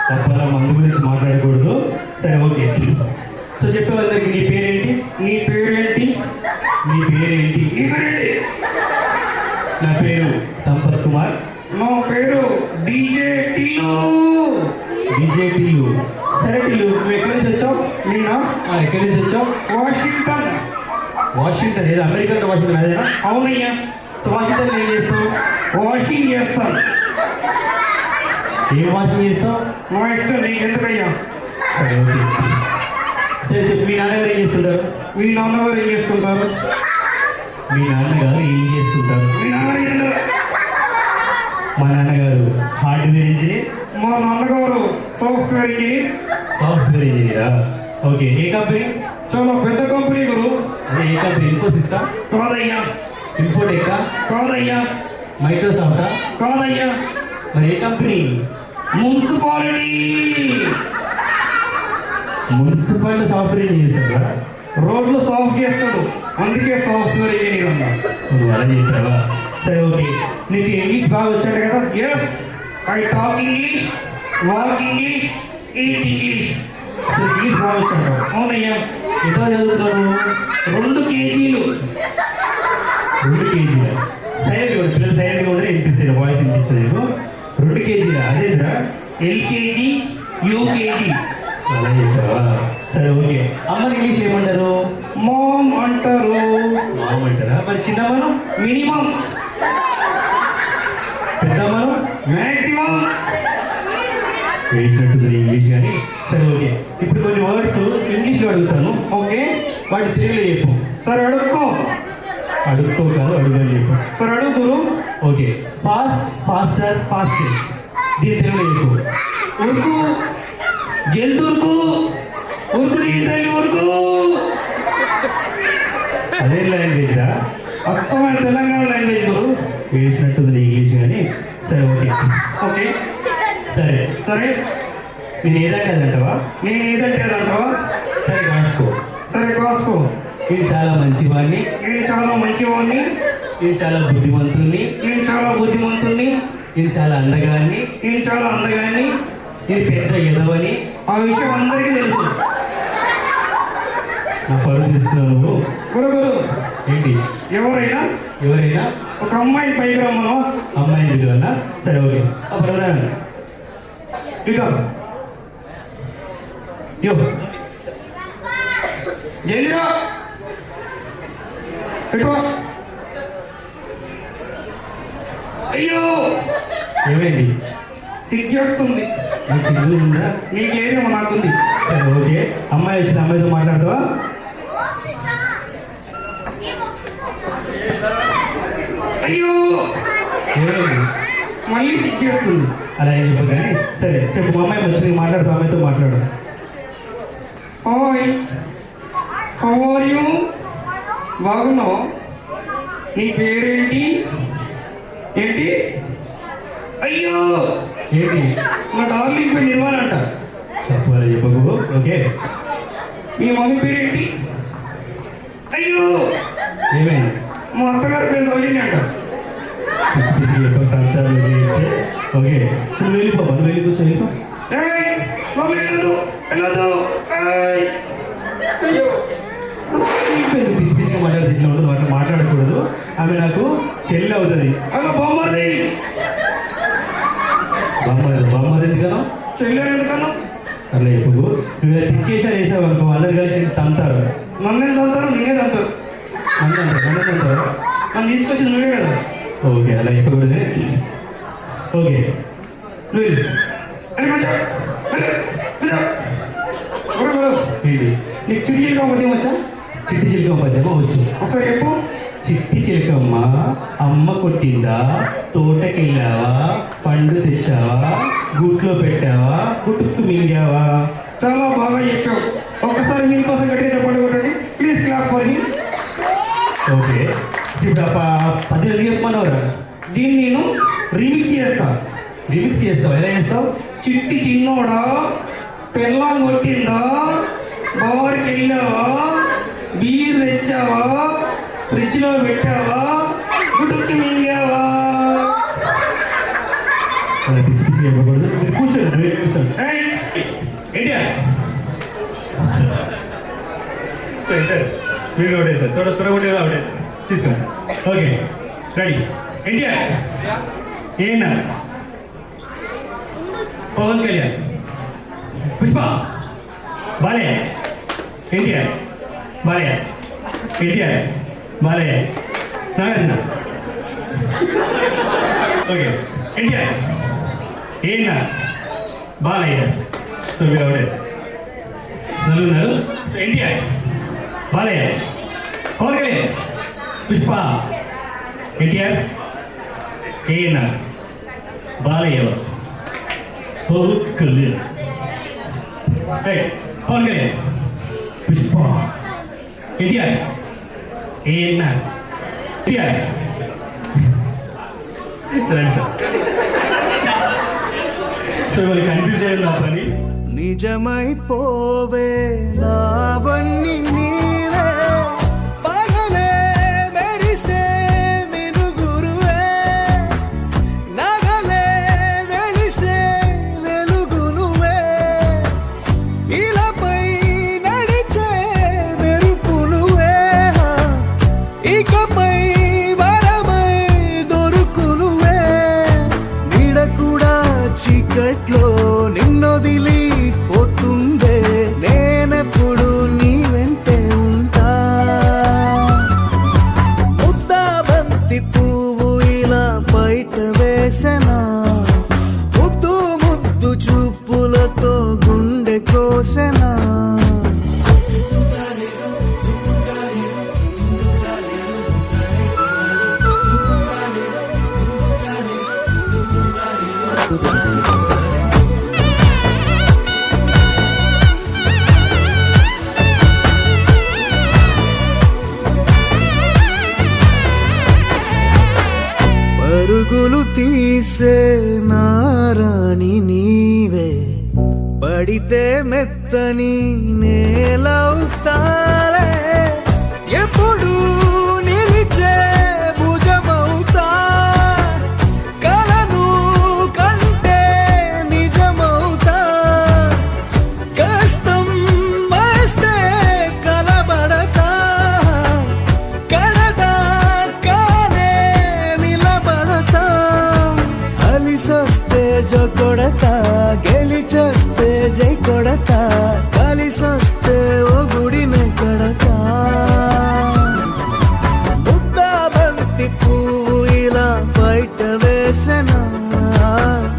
తప్పలా మందు గురించి మాట్లాడకూడదు. సరే ఓకే. సో చెప్పే అందరికి నీ పేరేంటి? నీ పేరేంటి? నీ పేరేంటి? నీ పేరేంటి? నా పేరు సంపత్ కుమార్. నా పేరు డీజే టిల్లు. డీజే టిల్లు. సరే టిల్లు, నువ్వు ఎక్కడి నుంచి వచ్చావు? నేనా? ఎక్కడి నుంచి వచ్చావు? వాషింగ్టన్. వాషింగ్టన్ ఏదో అమెరికన్ వాషింగ్టన్ అదేనా? అవునయ్యా. సో వాషింగ్టన్ ఏం చేస్తావు? వాషింగ్ చేస్తాను. ఏం వాషింగ్ చేస్తావు? మా ఇష్టం, నీకు ఎందుకయ్యా? సరే ఓకే. సరే చెప్పు, మీ నాన్నగారు ఏం చేస్తుంటారు? మీ నాన్నగారు ఏం చేస్తుంటారు? మీ నాన్నగారు ఏం చేస్తుంటారు? మీ నాన్నగారు ఏం చేస్తారు? మా నాన్నగారు హార్డ్వేర్ ఇంజనీర్. మా నాన్నగారు సాఫ్ట్వేర్ ఇంజనీర్. సాఫ్ట్వేర్ ఇంజనీరా? ఓకే. ఏ కంపెనీ? చాలా పెద్ద కంపెనీ గురు. అదే ఏ కంపెనీ? ఇన్ఫోసిస్సా? కాదయ్యా. ఇన్ఫోటెక్కా? కాదయ్యా. మైక్రోసాఫ్టా? కాదయ్యా. మరి ఏ company? Municipality. Municipality software engineer చేస్తారా? రోడ్లు సాఫ్ చేస్తాడు, అందుకే సాఫ్ట్వేర్ ఇంజనీర్ అన్నా. నువ్వు అలా చెప్పావా? సరే ఓకే. నీకు ఇంగ్లీష్ బాగా వచ్చాడు కదా? Yes, I talk English, walk English, eat English. So English బాగా వచ్చాడు. అవునయ్యా. ఎంత చదువుతున్నాను? 2 కేజీలు. 2 కేజీల. సైలెంట్గా ఉంది, పిల్లలు సైలెంట్గా ఉంటే వినిపిస్తుంది, వాయిస్ వినిపించదు నీకు. 2 కేజీల అదేంద్రా? LKG, UKG. సో అలా చెప్పావా? సరే ఓకే. అమ్మని ఇంగ్లీష్ ఏమంటారు? మామ్ అంటారు. మామ అంటారా? మరి చిన్నమ్మను? మినిమం. పెద్దమ్మను? మ్యాక్సిమం. వేసినట్టుంది ఇంగ్లీష్ కానీ. సరే ఓకే. ఇప్పుడు కొన్ని వర్డ్స్ ఇంగ్లీష్లో అడుగుతాను, ఓకే? వాటి తెలుగులో చెప్పు. సరే అడుక్కో. అడుక్కో కాదు, అడుగుని చెప్పు. సరే అడుగురు. ఓకే. Fast, faster, fastest. దీని తెలుగులో చెప్పు. ఉరుకు, జల్దురుకు, ఉరుకు తల్లి ఉరుకు. అదే లాంగ్వేజ్ రా? అచ్చమైన తెలంగాణ లాంగ్వేజ్ గురు. వేసినట్టుంది ఇంగ్లీష్ కానీ. సరే ఓకే. ఓకే. సరే సరే, నేను ఏదంటే అదంటావా? నేను ఏదంటే అదంటావా? సరే కాసుకో. సరే కాసుకో. నేను చాలా మంచివాడిని, నేను చాలా మంచివాడిని, నేను చాలా బుద్ధిమంతుణ్ణి, నేను చాలా బుద్ధిమంతుణ్ణి, నేను చాలా అందగాన్ని, నేను చాలా అందగాన్ని. నేను పెద్ద ఎదవని. ఆ విషయం అందరికీ తెలుసు. నా పరువు తీస్తున్నావు నువ్వు. గురు గురు, ఏంటి? ఎవరైనా ఎవరైనా ఒక అమ్మాయిని పైకి రమ్మను. అమ్మాయిని తెలియదన్నా? సరే ఓకే. అప్పుడు రాను ఇక యో జల్దిరా ఇటు. అయ్యో, ఏమైంది? సిగ్గేస్తుంది. నీకు సిగ్గు ఉందా? నీకు లేదేమో, నాకుంది. సరే ఓకే. అమ్మాయి వచ్చిన అమ్మాయితో మాట్లాడతావా? అయ్యో, ఏమైంది? మళ్ళీ సిగ్గేస్తుంది. అలా ఏం చెప్పు కానీ. సరే చెప్పు, మా అమ్మాయి వచ్చింది, మాట్లాడుతూ అమ్మాయితో మాట్లాడు. Hi, how are you? బాగున్నావు? నీ పేరేంటి? ఏంటి? అయ్యో, ఏంటి? నా డార్లింగ్ పేరు నిర్వాణ అంట. తప్పు అలా చెప్పకు. ఓకే. మీ మమ్మీ పేరేంటి? అయ్యో, ఏమైంది? మా అత్తగారి పేరు సౌజన్య అంట. పిచ్చి పిచ్చి చెప్పకు, అంతా అంటే ఓకే. సో నువ్వు వెళ్ళిపో, నువ్వు వెళ్ళిపోవచ్చు, వెళ్ళిపో. ఏయ్, మమ్మీ వెళ్ళదు, వెళ్ళదు. ఏయ్, అయ్యో, వెళ్ళిపోయింది. పిచ్చి పిచ్చిగా మాట్లాడితే ఇట్లా ఉండదు, అట్లా మాట్లాడకూడదు. ఆమె నాకు చెల్లి అవుతుంది. అలా బొమ్మది. బామ్మది ఎందుకన్నా? చెల్లెలు ఎందుకన్నా? అట్లా చెప్పు. నువ్వు తిక్కేసాలు వేసావు అనుకో, అందరు కలిసి తంతారు. నన్ను తంతారు, నిన్నే తంతారు. నన్ను తంతారు. నన్ను తీసుకొచ్చి నువ్వే కదా. ఓకే, అలా చెప్పకూడదు. ఓకే, నువ్వు వెళ్ళు. అని మంచిగా ఏంటి? నీకు చిటికీలుగా మధ్య వచ్చా? చిట్టి చిలకమ్మ పద్యమా వచ్చు. ఒకసారి చెప్పు. చిట్టి చిలకమ్మ అమ్మ కొట్టిందా, తోటకెళ్ళావా, పండు తెచ్చావా, గుట్లో పెట్టావా, గుట్టుకు మింగావా. చాలా బాగా చెప్పావు. ఒక్కసారి మీకోసం గట్టిగా చెప్పండి కొట్టండి please. Clap for him. Okay. ఇప్పుడు పద్యం ఎందుకు చెప్పమన్నావురా? దీన్ని నేను రీమిక్స్ చేస్తా. రిమిక్స్ చేస్తావు? ఎలా చేస్తావు? చిట్టి చిన్నోడా, పెళ్ళాం కొట్టిందా, బార్కి వెళ్ళావా, బీర్ తెచ్చావా, ఫ్రిడ్జ్లో పెట్టావా, గుట్టుకు మింగావా. అలా పిచ్చి పిచ్చి చెప్పకూడదు. మీరు కూర్చోండి, మీరు కూర్చోండి. ఏయ్, ఏంటియా? మీరు ఒకటే సార్, త్వర ఒకటే ఒకటే తీసుకోండి. Okay, ready. ఏంటియా? ఏంటా? పవన్ కళ్యాణ్, పుష్ప, బాలయ్య, ఎన్టీఆర్, బాలయ్య, ఎన్టీఆర్, బాలయ్య, నాగార్జున. ఓకే ఎన్టీఆర్ ఏనా బాలయ్య సో మీరు ఒకటే ఉన్నారు ఎన్టీఆర్ బాలయ్య పవన్ కళ్యాణ్ పుష్ప ఎన్టీఆర్ ఏనా బాలయ్య పవన్ కళ్యాణ్ పవన్ కళ్యాణ్ పుష్ప ఎన్టీఆర్ ఏనా ఎన్టీఆర్ సో మరి కన్ఫ్యూజ్ అయ్యింది నా పని. నిజమైపోవే నావన్నీ నీవే పగలే మెరిసే వెలుగురువే నగలే వెలిసే వెలుగునువే ఇలాపై నడిచే మెరుపునువే ఇకపై వరమై దొరుకునువే నీడ కూడా చీకట్లో నిన్నొదిలి పోతుందే నేనెప్పుడు నీ వెంటే ఉంటా ముద్దాబంతి పువ్వు ఇలా బయట వేసెనా ముద్దు ముద్దు చూపులతో గుండె కోసెనా పరుగులు తీసే నారాణి నీవే పడితే మెత్తని నేలవుతాలే ఎప్పుడు నిలిచే భుజమవుతా కలను కంటే నిజమవుతా కష్టం వస్తే కలబడక కడదాకానే నిలబడతా అలిసొస్తే జో కొడతా గెలిచొస్తే జై కొడతా కలిసొస్తే ఓ గుడినే కడతా ముద్దాబంతి పువ్వు ఇలా బయట వేసెనా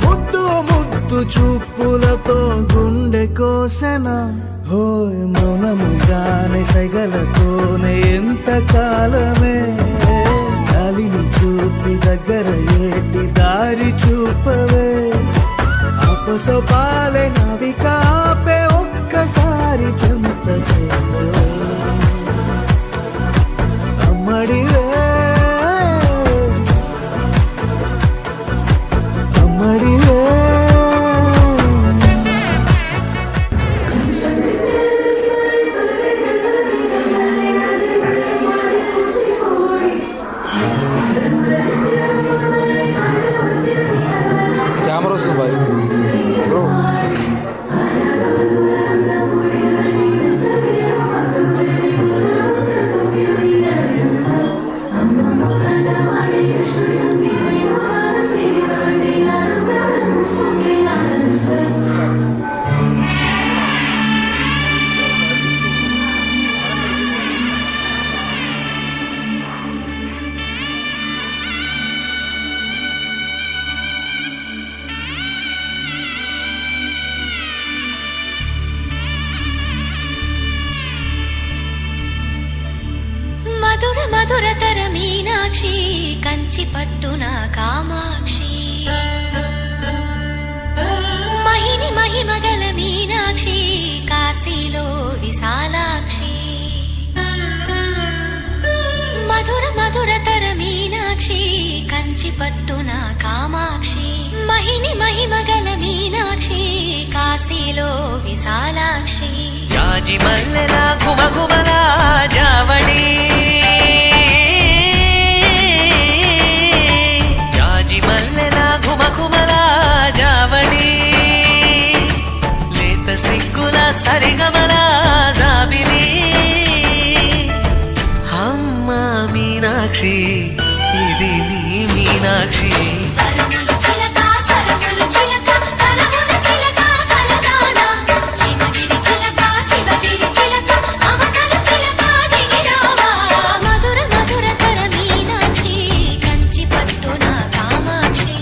ముద్దు ముద్దు చూపులతో గుండె కోసెనా హోయ్ మౌనముగానే సైగలతోనే ఎంత కాలమే జాలిని చూపి దగ్గర ఏటి దారి చూపవే అపసపాలే నవికాపే ఒక్కసారి చెంత చేరవే అమ్మడివే అమ్మడివే కెమెరా వస్తుంది బాయ్ బ్రో. మధుర మధురతర మీనాక్షి కంచి పట్టున కామాక్షి మహిని మహిమగల మీనాక్షి కాశీలో విశాలాక్షి మధుర మధురతర మీనాక్షి కంచి పట్టున కామాక్షి మహిని మహిమగల మీనాక్షి కాశీలో విశాలాక్షి జాజి మల్లెలా గుమగుమలా జావళి జాజి మల్లెలా గుమగుమలా జావళి లేత సిగ్గుల సరిగమల జాబిలి అమ్మ మీనాక్షి ఇది నీ మీనాక్షి వరములు చిలక స్వరములు చిలక కరముల చిలక కలదాన హిమగిరి చిలక శివగిరి చిలక అవతల చిలక దిగిరావా మధుర మధురతర మీనాక్షి కంచి పట్టున కామాక్షి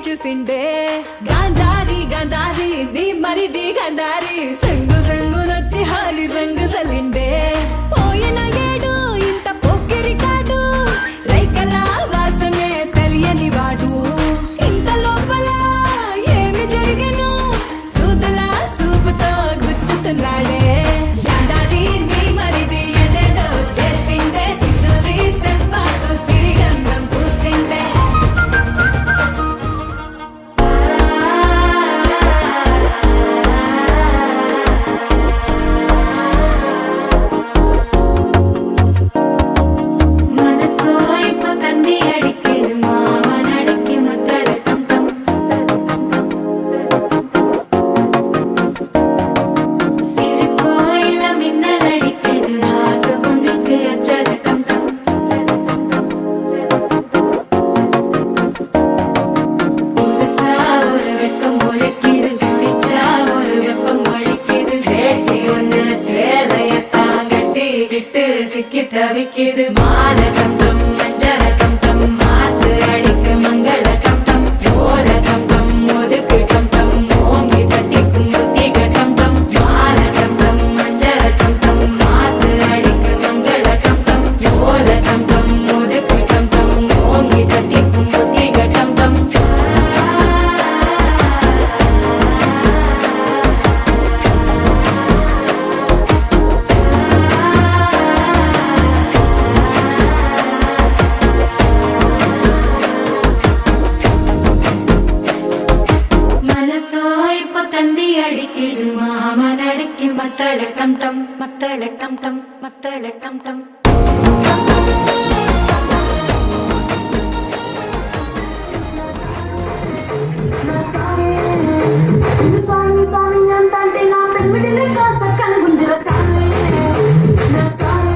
చూసిండే గాంధారి గాంధారి నీ మరిది గాంధారి సంగు సంగు నొచ్చి హాలి రంగు సలిండే పోయిన ఏడు ఇంత పొక్కిరి కాడు రైకల వాసనే తెలియని వాడు ఇంత లోపల ఏమి జరిగను సూదులా సూపుతో గుచ్చుతున్నాడే గాంధారి నీ మరిది ఎదేదో చేసిండే సింధూరి సెంపాటు సిరిగంధం పూసిండే మనసు అయిపోతుంది అడిగేది మామని అడిగి మత్తలటం టం సిరిపోయిల మిన్నలడిగేది ఆసపుణ్ణికి అచ్చరటం టం புதுசா ஒரு வெக்கம் ஒழிக்குது குடிச்சா ஒரு வெப்பம் ஒழிக்குது வேட்டி ஒண்ணு சேலையத்தான் கட்டிக்கிட்டு சிக்கி தவிக்குது மாலை டம் டம் மஞ்சள டம் டம் மாத்து அடிக்கு மங்கள டம் டம் ஓல டம் டம் ஒதுக்கு டம் டம் ஓங்கி தட்டிக்கும் புத்திக டம் டம் மாலை டம் டம் மஞ்சள டம் டம் மாத்து அடிக்கு மங்கள டம் டம் ஓல டம் டம் ஒதுக்கு டம் டம் ஓங்கி தட்டிக்கும் புத்திக டம் டம் మనసు అయిపోతుంది అడిగేది మామని అడిగి మత్తలటం టం మత్తలటం టం మత్తలటం టం స్వామి స్వామి అంటే నా పెన్మిటి లెక్క చక్కని గుందిర స్వామి నా స్వామి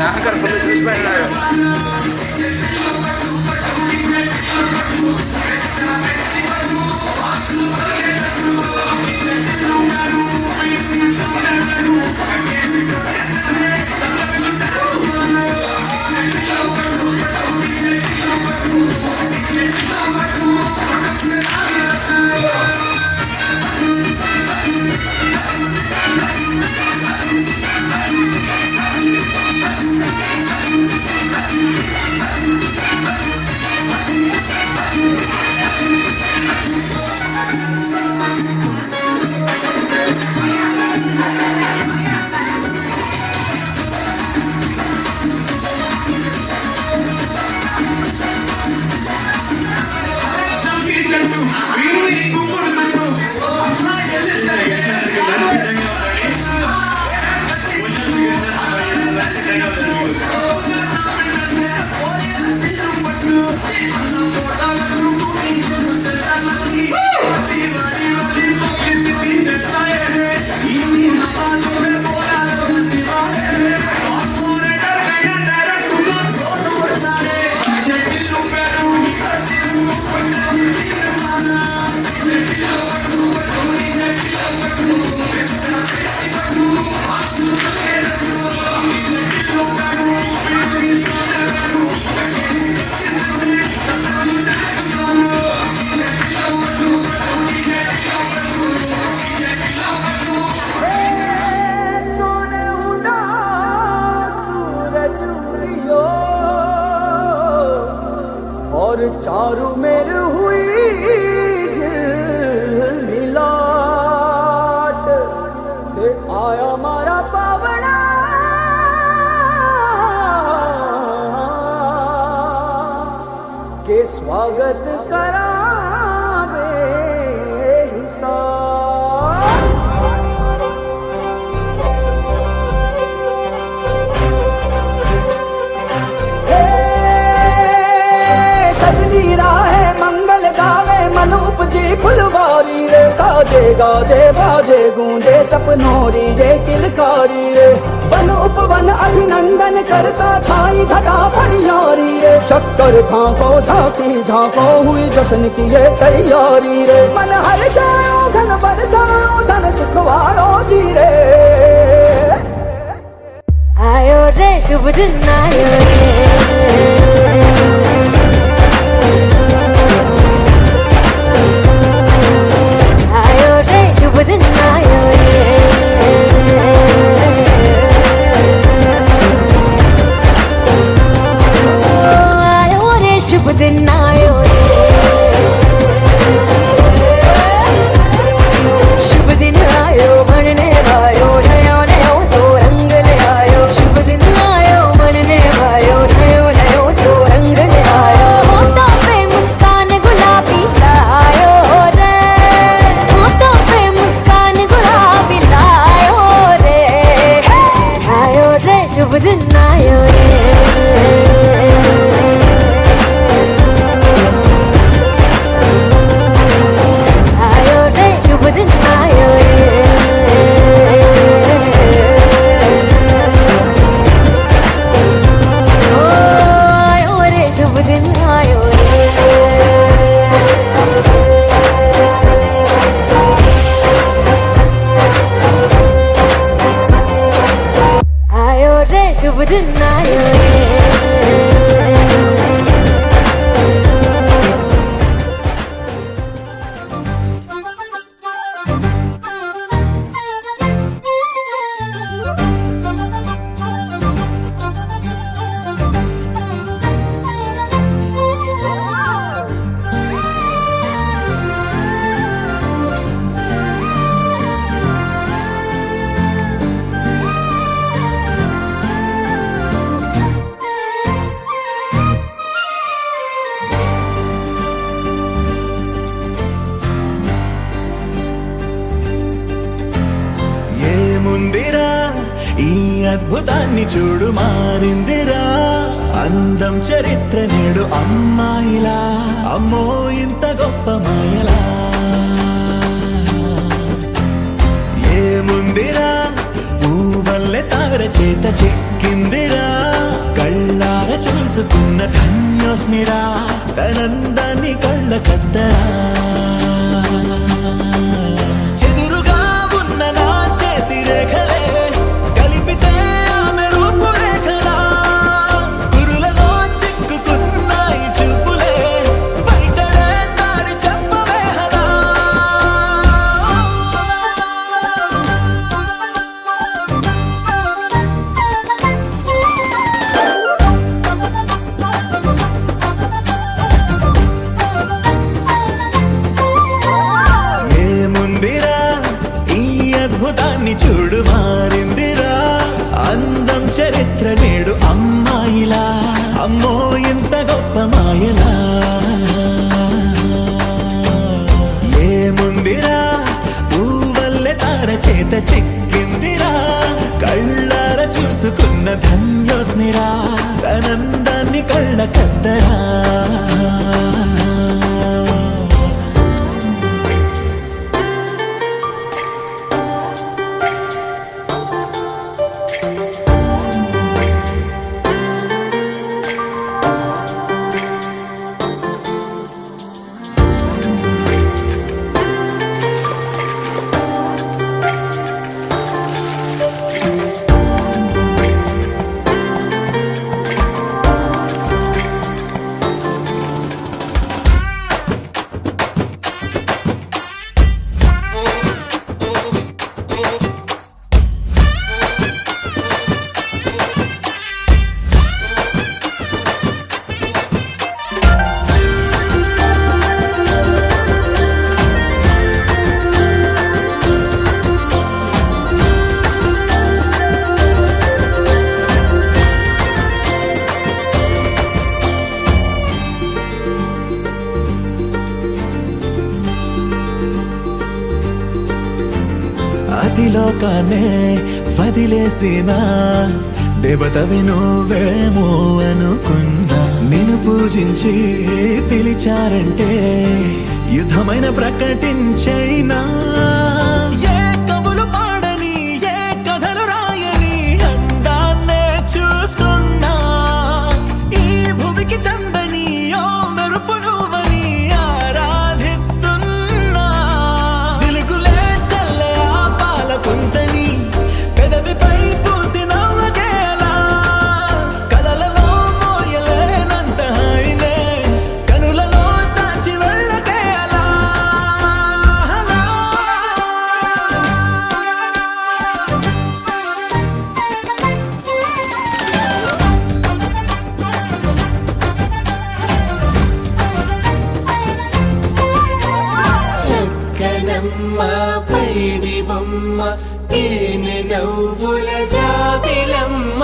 నాన్నగారు ఫుల్ చూసిపోయినాడు. चारू मेर हुई मिलाट ते आया मारा पावना के स्वागत करा फुलवारी रे साजे गाजे बाजे गूंजे सपनोरी रे किलकारी रे वन उपवन अभिनंदन करता छाई घटा परियारी रे शक्कर भांको झांकी झांको हुई जश्न की ये तैयारी रे मन हर जाओ धन बरसाओ धन सुखवारो जी रे आयो रे शुभ दिन आयो रे शुभ दिन आयो रे आयो रे शुभ दिन आयो रे शुभ दिन आयो बनने वायो नयो नयो सो रंग ले आयो शुभ दिन आयो बनने वायो नयो नयो सो रंग ले आयो होठों पे मुस्कान गुलाबी लायो रे होठों पे मुस्कान गुलाबी लायो रे आयो रे शुभ दिन आयो रे आयो रे शुभ दिन आयो रे ओ आयो रे शुभ दिन आयो रे आयो रे शुभ दिन आयो रे ఏముందిరా ఈ అద్భుతాన్ని చూడు మారిందిరా అందం చరిత్ర నేడు అమ్మాయిలా అమ్మో ఇంత గొప్ప మాయలా ఏముందిరా పువ్వల్లె తార చేత చిక్కిందిరా చూసుకున్న ధన్యోస్మిరా తనందాన్ని కళ్ళ కద్దరా చెదురుగా ఉన్న నా చేతి రేఖలే కలిపితే ఆమె రూపురేఖలా కురులలో చిక్కుకున్నాయి చూపులే బయటడే దారి చెప్పవేహలా ఏముందిరా ఈ అద్భుతాన్ని చూడు మారిందిరా అందం చరిత్ర నేడు అమ్మాయిలా అమ్మో ఇంత గొప్ప మాయలా ఏముందిరా పువ్వల్లె తార చేత చిక్కిందిరా కళ్ళార చూసుకున్న ధన్యోస్మిరా ఆనందాన్ని కళ్ళ కద్దరా అతిలోకాన్నే వదిలేసిన దేవతవి నువ్వేమో అనుకున్నా నిన్ను పూజించి పిలిచారంటే యుద్ధమైన ప్రకటించైనా ఏ కవులు పాడని ఏ కథలు రాయని అందాన్నే చూస్తున్నా ఈ భూమికి చందని ఓ మెరుపు నువ్వని ఆరాధిస్తున్నా చిలుకులే చల్లే ఆ పాల పుంతని పెదవిపై పూసి నవ్వగేలా కలలలో మోయలేనంత హాయినే కనులలో దాచి వెళ్ళకేలా చక్కనమ్మ పైడి బొమ్మ తేనె నవ్వుల జాబిలమ్మ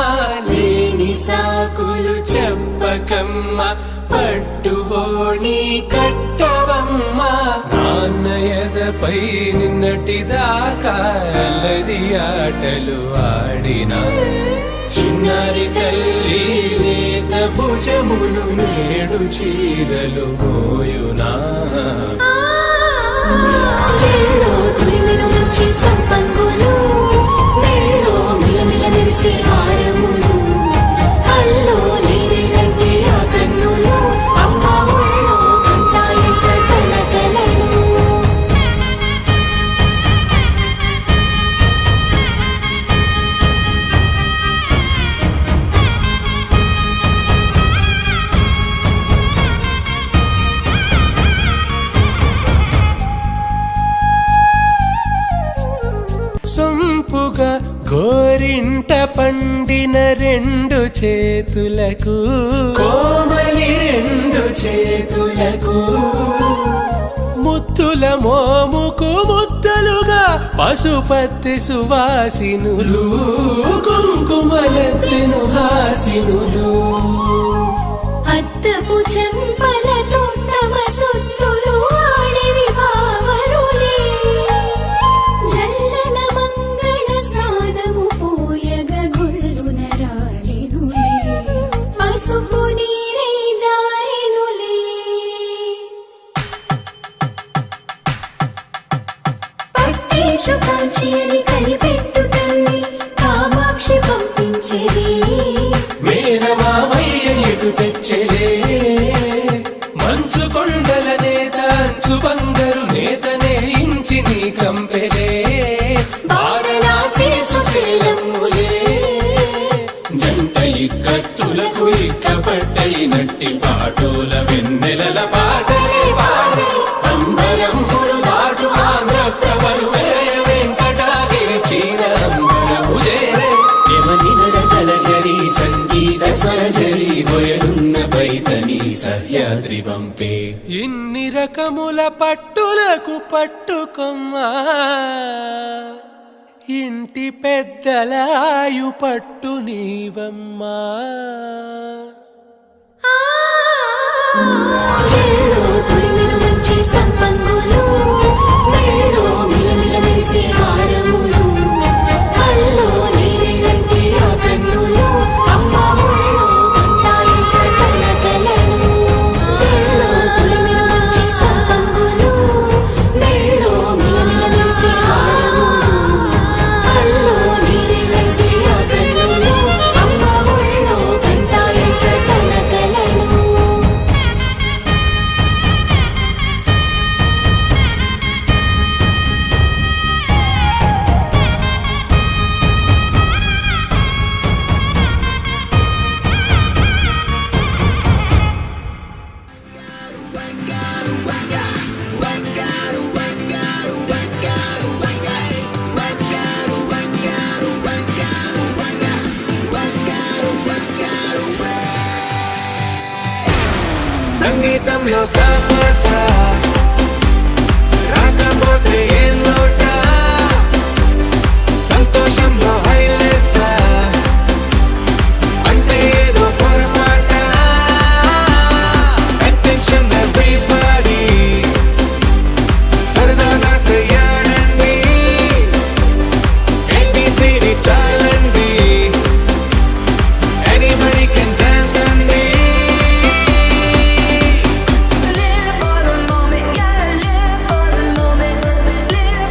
లేని సాకులు చెప్పకమ్మ పట్టువోణి కట్టవమ్మ నాన్నయదపై నిన్నటిదాకా అల్లరి ఆటలు ఆడినా చిన్నారి తల్లి లేత భుజములు నేడు చీరలు మోయునా చెల్లో తురిమిన మంచి సంపంగులు మెల్లో మిలమిల మెరిసే హారములు అల్లో నీరెళ్ళంటే ఆ కన్నులు అమ్మ ఒళ్ళో కంటాయంట తన కలను సొంపుగా గోరింట పండిన రెండు చేతులకు కోమలి రెండు చేతులకు ముత్తుల మోముకు ముద్దలుగా పశుపతి సువాసినులు కుంకుమలెత్తెను హాసినులు అద్దపు చెంపలతో తమ సొత్తులు ఆడివి బావరులే జల్లన మంగళ స్నానము పోయగ గుల్లున రాలెనులే పసుపు నీరై జారెనులే పట్టేశు కాంచి అని కనిపెట్టు తల్లి కామాక్షి పంపించిది మేనమామయ్య ఇటు తెచ్చలే మంచు కొండల నేత అంచు బంగారు నేతనే ఇంచి నీ కంపెలే వారణాసి సుచేలమ్ములే జంట ఇక్కత్తులకు ఇక్కపట్టై నట్టి పాటోల వెన్నెలల పాటలే పాడే అంబరమ్ములు దాటు ఆంధ్ర ప్రభలు వెంకటాగిరి చీరంబరము చేరే యమని నడకల జరి సంగీత స్వరజరి బొయలున్న పైతని సహ్యాద్రి పంపే ఇన్ని రకముల పట్టులకు పట్టుకొమ్మా ఇంటి పెద్దలాయు పట్టు నీవమ్మా చెల్లో తురిమిన మంచి సంపంగులు మెళ్ళో మిలమిల మెరిసే హారములు కల్లో నీరెళ్ళంటే ఆ కన్నులు అమ్మ ఒళ్ళో కంటాయంట కలకలను చెల్లో తురిమిన మంచి సంపంగులు మెళ్ళో మిలమిల మెరిసే హారములు కల్లో నీరెళ్ళంటే ఆ కన్నులు అమ్మ ఒళ్ళో కంటాయంట కలకలను సంగీతంలో సాపస రాకపోతే ఏం లోట సంతోషంలో హైలెస్ అంటే ఏదో పొరపాట అటెన్షన్ ఎవ్రీబడీ సరదాగా చేయాలండి ABCD చాలండి anybody can dance and be Live for the moment, yeah, live for the moment. Live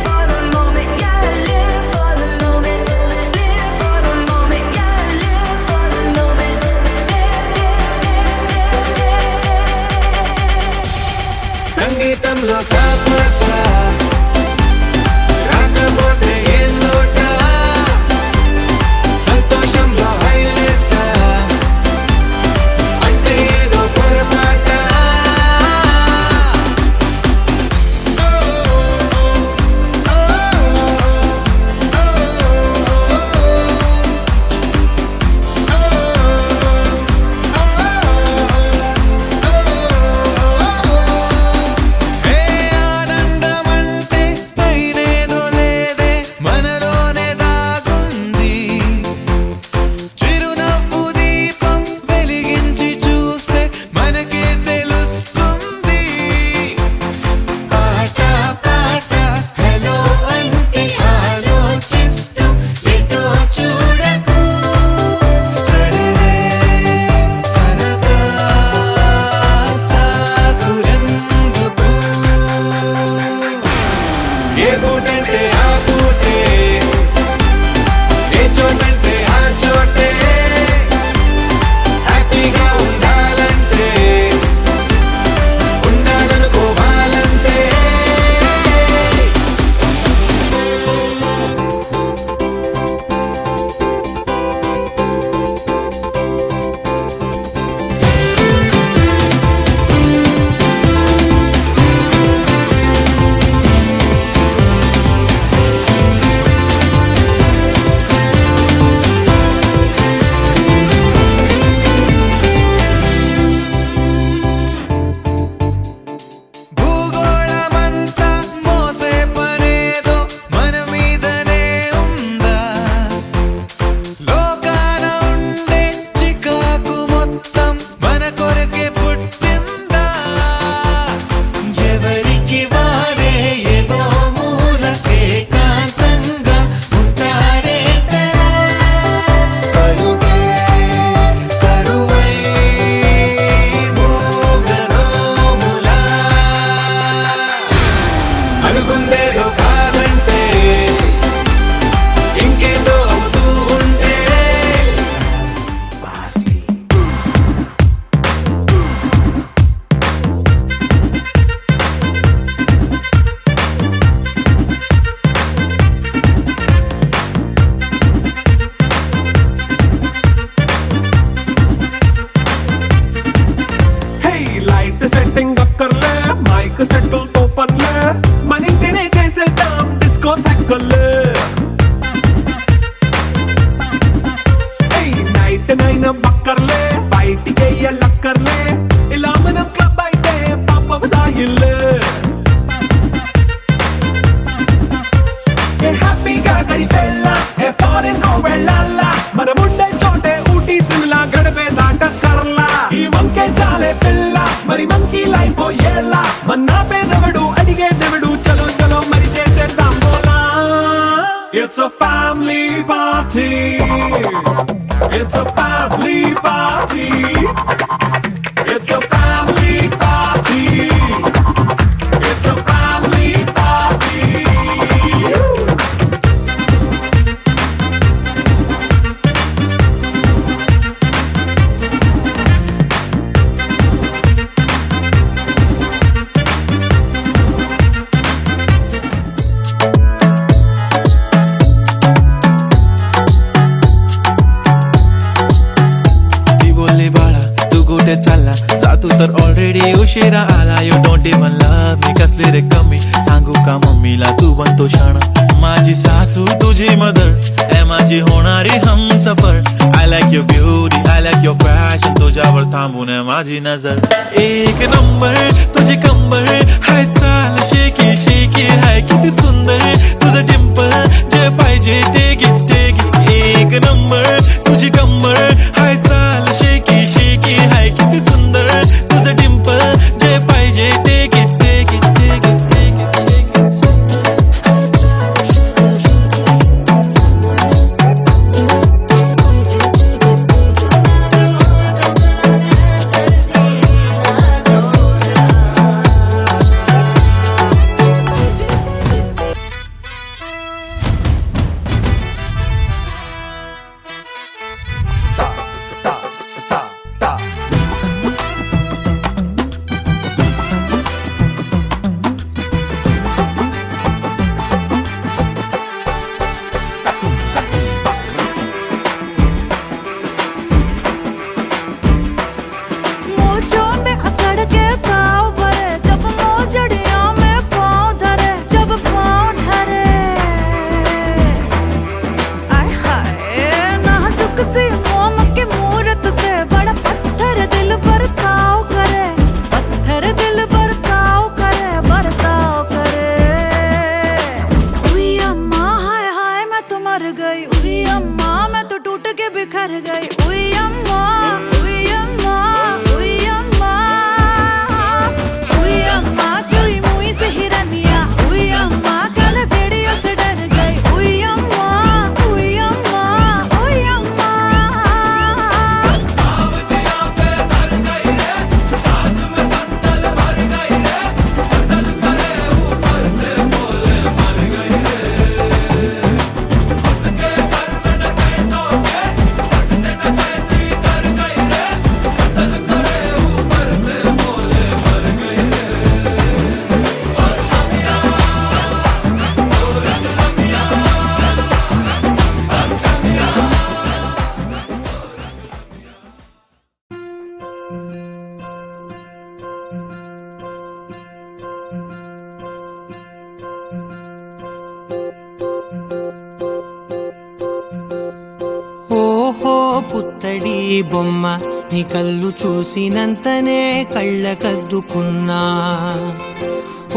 బయటనైనా బక్కర్లే బయటికెయ్యలక్కర్లే ఇలా మనం క్లబ్ అయితే పాపవదా ఇల్లు ఏ హ్యాపీగా గడిపెళ్ళ ఏ ఫారెన్ నో వెళ్ళాల మనముండే చోటే ఊటీ సిమ్లా గడిపే దాటక్కర్లా ఈ వంకే చాలే పిల్ల మరి మంకీ లైపోయేలా మన్నా పేదవడు అడిగే దేవుడు చలో చలో మరి చేసేద్దాం బోలా It's a family party It's a family party It's a family party It's a family party चालला जातू तर ऑलरेडी उशिरा आला you don't even love me कसले रे कमी सांगू का मम्मीला तू बनतो शाण माझी सासू तुझी मदर ए माझी होणारी Humsafar I like your beauty I like your fashion तुझ्यावर थांबून माझी नजर एक नंबर तुझी कंबर हाय चाल शेकी शेकी हाय किती सुंदर तुझं डिंपल जे पाहिजे ते एक नंबर तुझी कंबर हाय चाल शेकी शेकी हाय किती सुंदर तुझं डिंपल जे पाहिजे टेक इट పుత్తడి బొమ్మ నీ కళ్ళు చూసినంతనే కళ్ళకద్దుకున్నా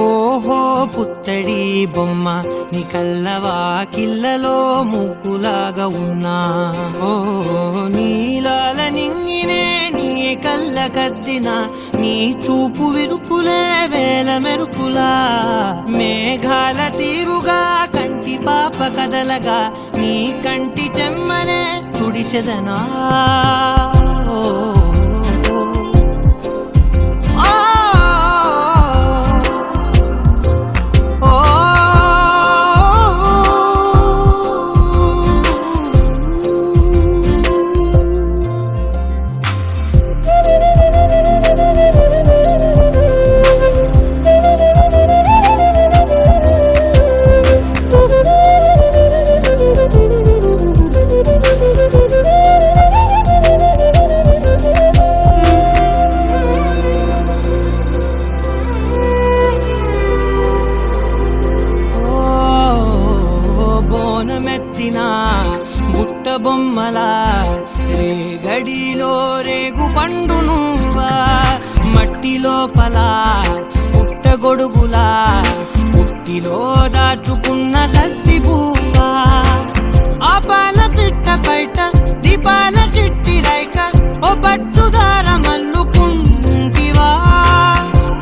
ఓహో పుత్తడి బొమ్మ నీ కళ్ళవాకిళ్ళలో ముగ్గులాగా ఉన్నా ఓ నీలాల నింగినే నీ కళ్ళకద్దిన నీ చూపు విరుపులే వేల మెరుపులా మేఘాల తీరుగా కంటి పాప కదలగా నీ కంటి చెమ్మనే తుడిచెదనా పుత్తడిలో రేగు పండు నువ్వా మట్టి లోపల పుట్టగొడుగులా పుట్టిలో దాచుకున్న సత్తి పువ్వా ఆ పాల పిట్ట బయట దీపాల చిట్టి రైక ఓ పట్టుదార మల్లుకుంటివా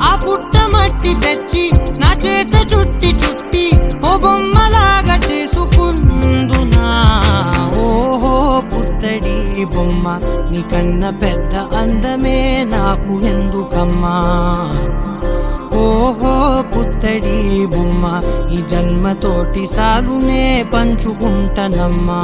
ఆ పుట్ట మట్టి తెచ్చి నా చేత చుట్టి చుట్టి ఓ బొమ్మలాగా చేసుకుందునా ఓహో పుత్తడి బొమ్మ నీకన్న పెద్ద అందమే నాకు ఎందుకమ్మా ఓహో పుత్తడి బొమ్మ ఈ జన్మతోటి సాలునే పంచుకుంటనమ్మా